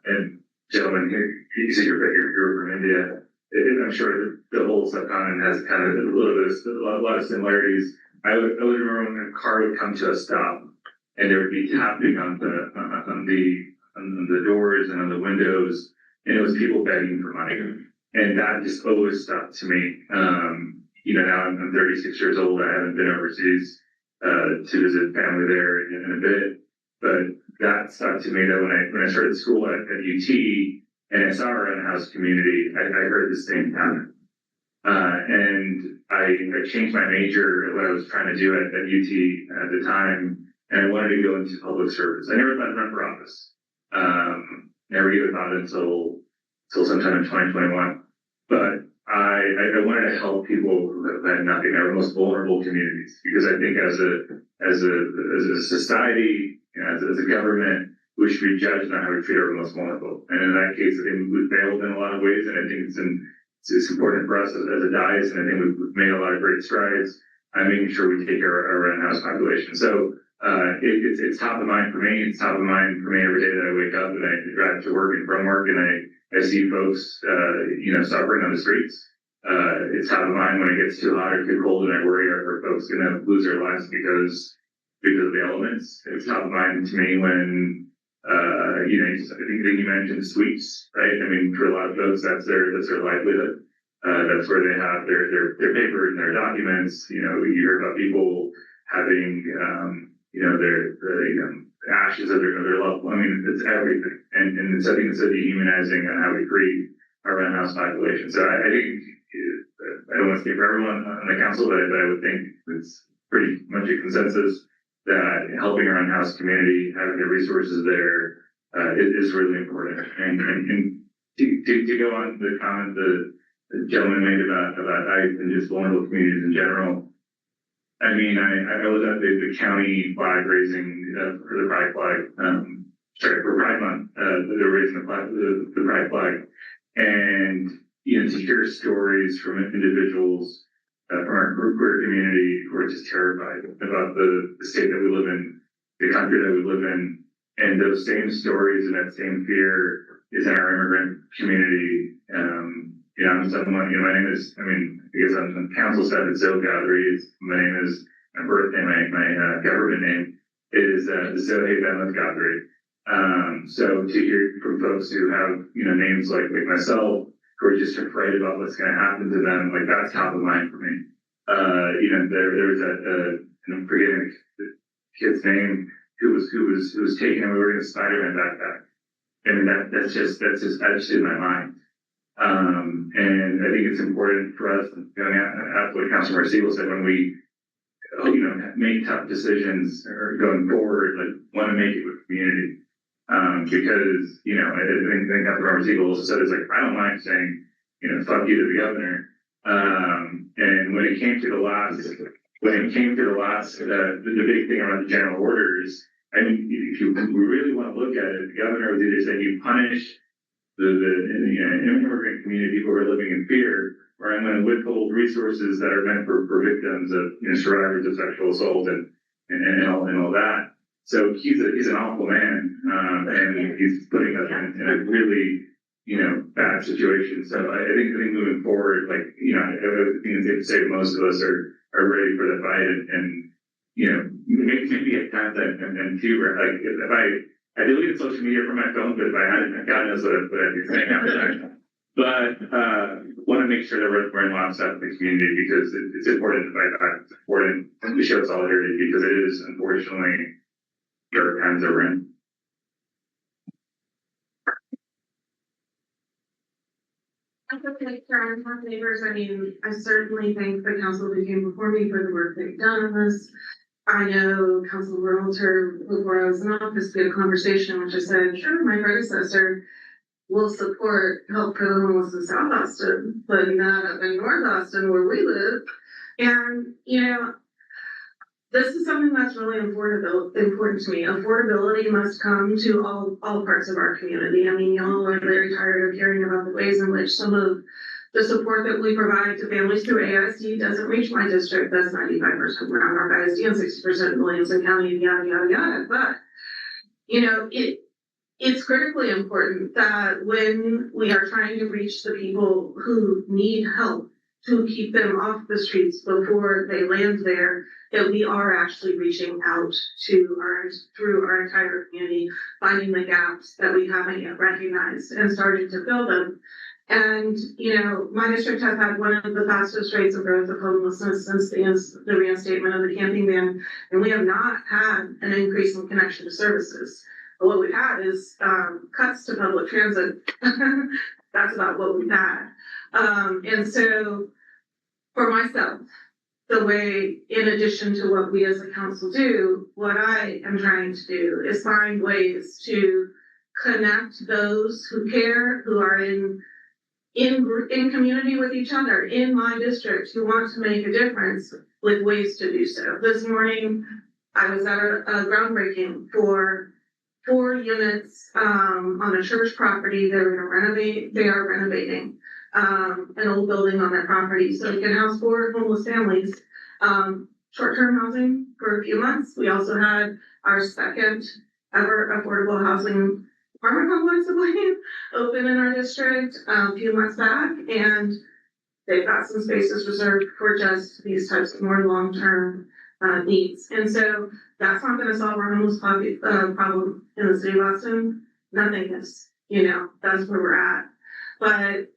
and gentlemen, you said you're from India. I'm sure the whole subcontinent has kind of a lot of similarities. I would remember when a car would come to a stop, and there would be tapping on the doors and on the windows, and it was people begging for money, and that just always stuck to me. Now I'm 36 years old. I haven't been overseas to visit family there in a bit, but that stuck to me that when I started school at UT and I saw our in-house community, I heard the same pattern. And I changed my major, what I was trying to do at UT at the time, and I wanted to go into public service. I never thought I'd run for office. Never even thought until sometime in 2021. But I wanted to help people who have had nothing, our most vulnerable communities, because I think as a society, as a government, we should be judged on how we treat our most vulnerable. And in that case, I think we've failed in a lot of ways, and I think it's important for us as a diocese, and I think we've made a lot of great strides on making sure we take care of our in-house population. So it's top of mind for me. It's top of mind for me every day that I wake up and I drive to work and from work, and I see folks, suffering on the streets. It's top of mind when it gets too hot or too cold, and I worry are folks going to lose their lives because of the elements. It's top of mind to me when, I think you mentioned sweeps, right? I mean, for a lot of folks, that's their livelihood. That's where they have their paper and their documents. You hear about people having, the ashes of their loved one. I mean, it's everything. And it's, I think it's so dehumanizing on how we treat our in-house population. So I think, I don't want to speak for everyone on the council, but I would think it's pretty much a consensus that helping our in-house community, having the resources there, is really important. And to go on the comment the gentleman made about ICE and just vulnerable communities in general. I mean, I was at the county flag raising for the Pride flag, for Pride Month. They're raising the Pride flag, and to hear stories from individuals from our queer community who are just terrified about the state that we live in, the country that we live in, and those same stories and that same fear is in our immigrant community. I'm someone, my name is, I guess I'm on council staff at Zo Qadri. My name is, my birthday, my government name is Zo Qadri. So to hear from folks who have, names like myself, who are just afraid about what's going to happen to them, like that's top of mind for me. There was I'm forgetting the kid's name who was taken away wearing a Spider-Man backpack. I mean, that's just etched in my mind. And I think it's important for us, going out what Councilmember Siegel said, when we, make tough decisions or going forward, like want to make it with community. Because, I think Councilmember Siegel also said, it's like, I don't mind saying, fuck you to the governor. And when it came to the last, the big thing around the general orders, I mean, if you really want to look at it, the governor was either saying you punish the immigrant community, people who are living in fear, or I'm going to withhold resources that are meant for victims of survivors of sexual assault and all that. So he's an awful man, and he's putting us in a really bad situation. So I think moving forward, I think it's safe to say most of us are ready for the fight, and maybe at times and too, like if I deleted social media from my phone, but if I hadn't, God knows what I'd be saying after that. But want to make sure that we're in lockstep with the community because it's important to fight back. It's important to show solidarity because it is unfortunately dark times that we're in. As a picture, I'm not neighbors. I mean, I certainly thank the council who came before me for the work they've done on this. I know Council Realtor, before I was in office, we had a conversation which I said, sure, my predecessor will support help for the homeless in South Austin, but not up in North Austin where we live. And, you know, this is something that's really important to me. Affordability must come to all parts of our community. I mean, y'all are very tired of hearing about the ways in which some of the support that we provide to families through AFSCME doesn't reach my district. That's 95% around our ISD and 60% in Williamson County, yada, yada, yada. But, you know, it's critically important that when we are trying to reach the people who need help to keep them off the streets before they land there, that we are actually reaching out to through our entire community, finding the gaps that we haven't yet recognized and starting to fill them. And, you know, my district has had one of the fastest rates of growth of homelessness since the reinstatement of the camping ban, and we have not had an increase in connection to services. But what we've had is cuts to public transit. That's about what we've had. And so for myself, the way, in addition to what we as a council do, what I am trying to do is find ways to connect those who care, who are in community with each other, in my district, who want to make a difference with ways to do so. This morning, I was at a groundbreaking for 4 units on a church property. They are renovating an old building on that property so it can house 4 homeless families. Short-term housing for a few months. We also had our second ever affordable housing apartment complex, I believe, open in our district a few months back, and they've got some spaces reserved for just these types of more long-term needs. And so that's not going to solve our homeless problem in the city of Austin. Nothing is, you know, that's where we're at. But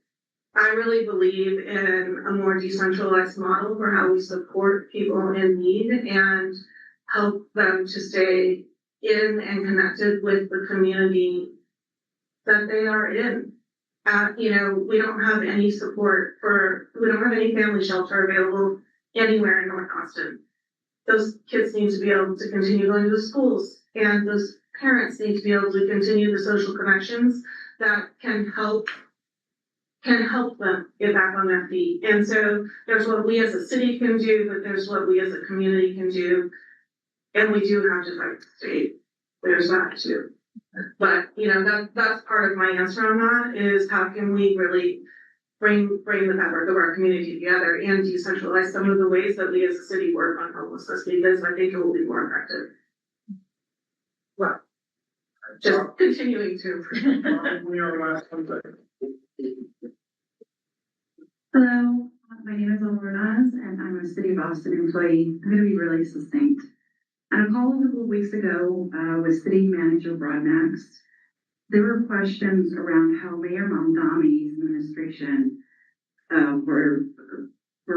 I really believe in a more decentralized model for how we support people in need and help them to stay in and connected with the community that they are in. You know, we don't have any we don't have any family shelter available anywhere in North Austin. Those kids need to be able to continue going to schools, and those parents need to be able to continue the social connections that can help them get back on their feet. And so there's what we as a city can do, but there's what we as a community can do. And we do have to fight the state. There's that too. But, you know, that's part of my answer on that is how can we really bring the fabric of our community together and decentralize some of the ways that we as a city work on homelessness, because I think it will be more effective. Well, just continuing to improve. Hello, my name is Alornaz, and I'm a City of Austin employee. I'm going to be really succinct. On a call a couple of weeks ago with City Manager Broadnax, there were questions around how Mayor Mamdani's administration were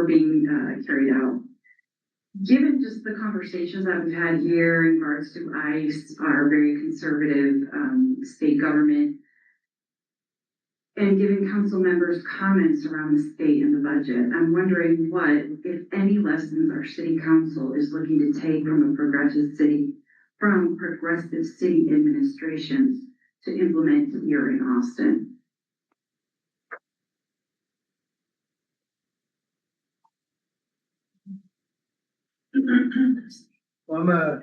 being carried out. Given just the conversations that we've had here in regards to ICE, our very conservative state government, and giving council members comments around the state and the budget, I'm wondering what, if any, lessons our city council is looking to take from progressive city administrations to implement here in Austin. Well,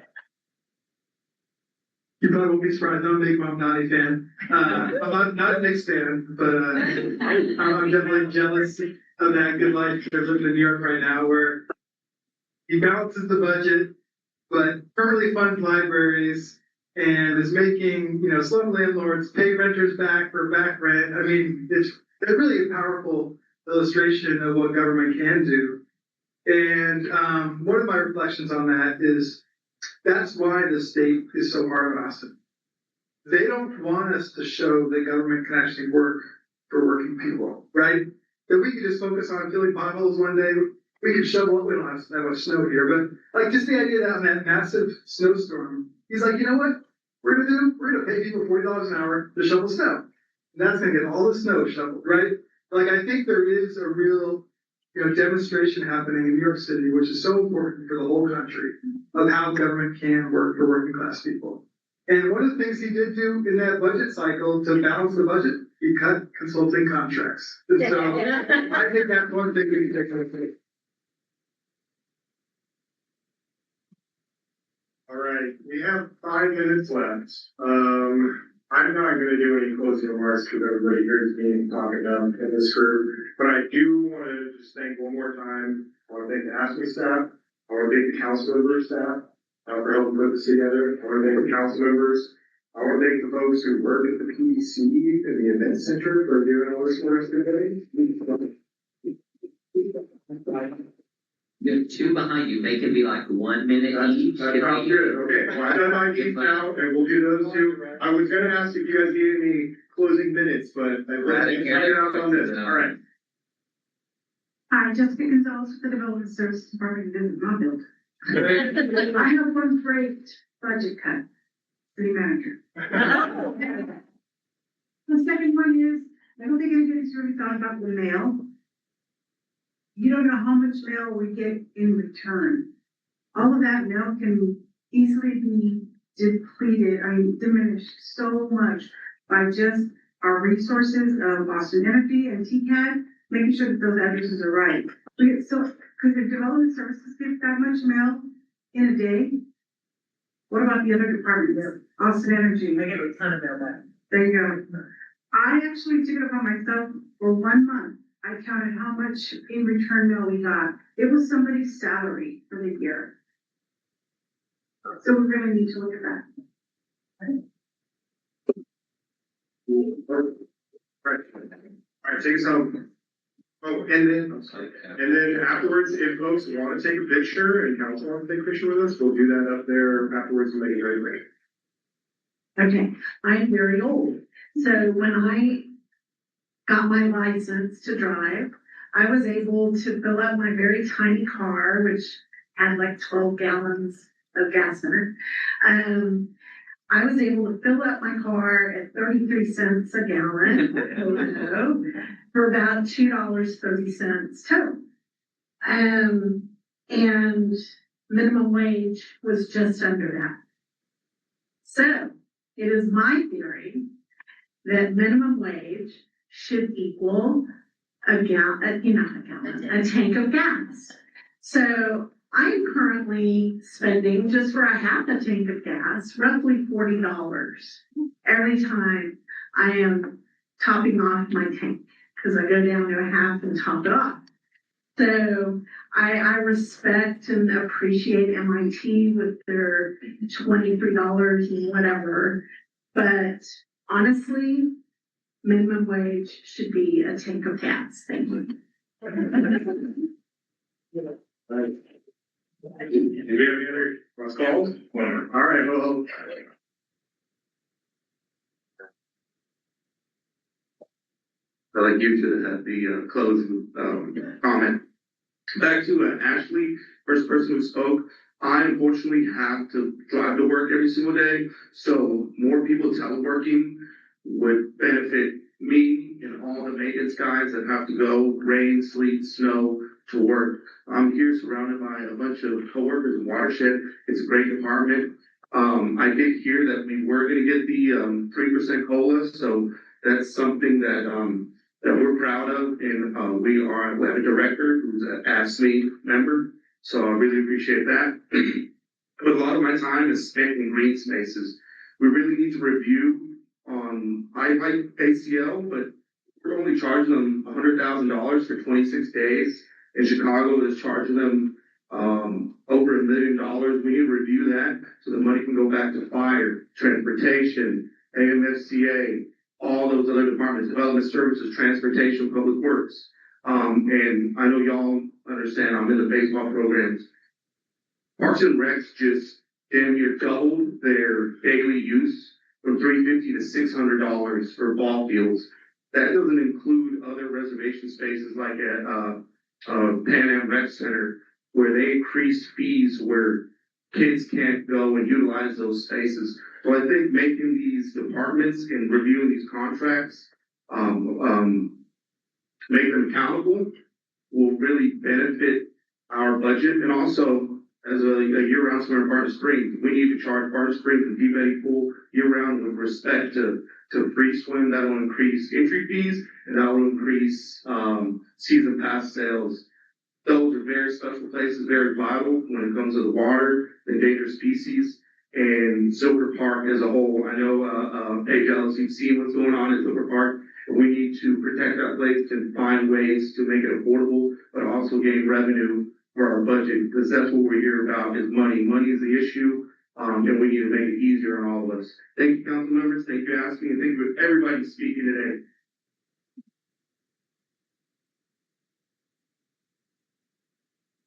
you probably won't be surprised. I'm a big Mamdani fan. I'm not a Knicks fan, but I'm definitely jealous of that good life. They're living in New York right now, where he balances the budget, but permanently funds libraries and is making, you know, slum landlords pay renters back for back rent. I mean, it's really a powerful illustration of what government can do. And one of my reflections on that is that's why the state is so hard on Austin. they don't want us to show that government can actually work for working people, right? That we could just focus on filling potholes one day, we could shovel, we don't have that much snow here, but like just the idea that on that massive snowstorm, he's like, you know what? We're gonna pay people $40 an hour to shovel snow. And that's gonna get all the snow shoveled, right? Like I think there is a real, demonstration happening in New York City, which is so important for the whole country, of how government can work for working class people. And one of the things he did do in that budget cycle to balance the budget, he cut consulting contracts. And so I think that's one thing we can take from it. All right, we have 5 minutes left. I'm not gonna do any closing remarks because everybody hears me talking in this group, but I do want to just thank one more time. I want to thank the AFSCME staff. I want to thank the council member staff for helping put this together. I want to thank the council members. I want to thank the folks who work at the PDC and the event center for doing all this for us today. You have 2 behind you, they can be like 1 minute each. That sounds good. Okay, well, I've done my piece now, and we'll do those 2. I was gonna ask if you guys needed any closing minutes, but I've already out on this. All right. Hi, Jessica Gonzalez with the Development Services Department, visit my building. I have one great budget cut, city manager. The second one is, I don't think anybody's really thought about the mail. You don't know how much mail we get in return. All of that mail can easily be diminished so much by just our resources of Boston Energy and TCAD, making sure that those addresses are right. So, could the development services get that much mail in a day? What about the other departments? Boston Energy. I get a ton of mail back. There you go. I actually took it upon myself for 1 month. I counted how much in return mail we got. It was somebody's salary for the year. So we really need to look at that. All right, take us home. Oh, and then afterwards, if folks want to take a picture and council want to take a picture with us, we'll do that up there afterwards and make it very great. Okay, I'm very old. So when I got my license to drive, I was able to fill up my very tiny car, which had like 12 gallons of gas in it. I was able to fill up my car at 33 cents a gallon for about $2.30 total. And minimum wage was just under that. So it is my theory that minimum wage should equal a tank of gas. So I'm currently spending just for a half a tank of gas, roughly $40 every time I am topping off my tank, because I go down to a half and top it off. So I respect and appreciate MIT with their $23 and whatever, but honestly, minimum wage should be a tank of gas. Thank you. Do we have any other last calls? All right, well. I'd like you to have the closing comment. Back to Ashley, first person who spoke. I unfortunately have to drive to work every single day, so more people teleworking would benefit me and all the maintenance guys that have to go rain, sleet, snow to work. I'm here surrounded by a bunch of coworkers in Watershed. It's a great department. I did hear that we were going to get the 3% COLA, so that's something that we're proud of, and we have a director who's an AFSCME member, so I really appreciate that. But a lot of my time is spent in green spaces. We really need to review I like ACL, but we're only charging them $100,000 for 26 days. In Chicago, is charging them over $1 million. We need to review that so the money can go back to fire, transportation, AMFCA, all those other departments, development services, transportation, public works. And I know y'all understand I'm in the baseball programs. Parks and Recs just damn near doubled their daily use from $350 to $600 for ball fields. That doesn't include other reservation spaces like at Pan Am Rec Center, where they increased fees where kids can't go and utilize those spaces. So I think making these departments and reviewing these contracts, make them accountable will really benefit our budget. And also, as a year-round swimmer in Barton Springs, we need to charge Barton Springs and Peabody Pool year-round with respect to free swim. That'll increase entry fees and that will increase season pass sales. Those are very special places, very vital when it comes to the water, the endangered species, and Silver Park as a whole. I know Paige Ellis, you've seen what's going on in Silver Park. We need to protect that place and find ways to make it affordable, but also gain revenue for our budget, because that's what we're here about is money. Money is the issue, and we need to make it easier on all of us. Thank you, council members. Thank you for asking, and thank you for everybody speaking today.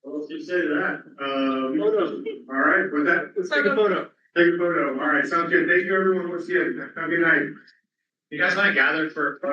Well, if you say that, photo. All right, with that, let's take a photo. Take a photo. All right, sounds good. Thank you, everyone. Once again, have a good night. You guys want to gather for a photo?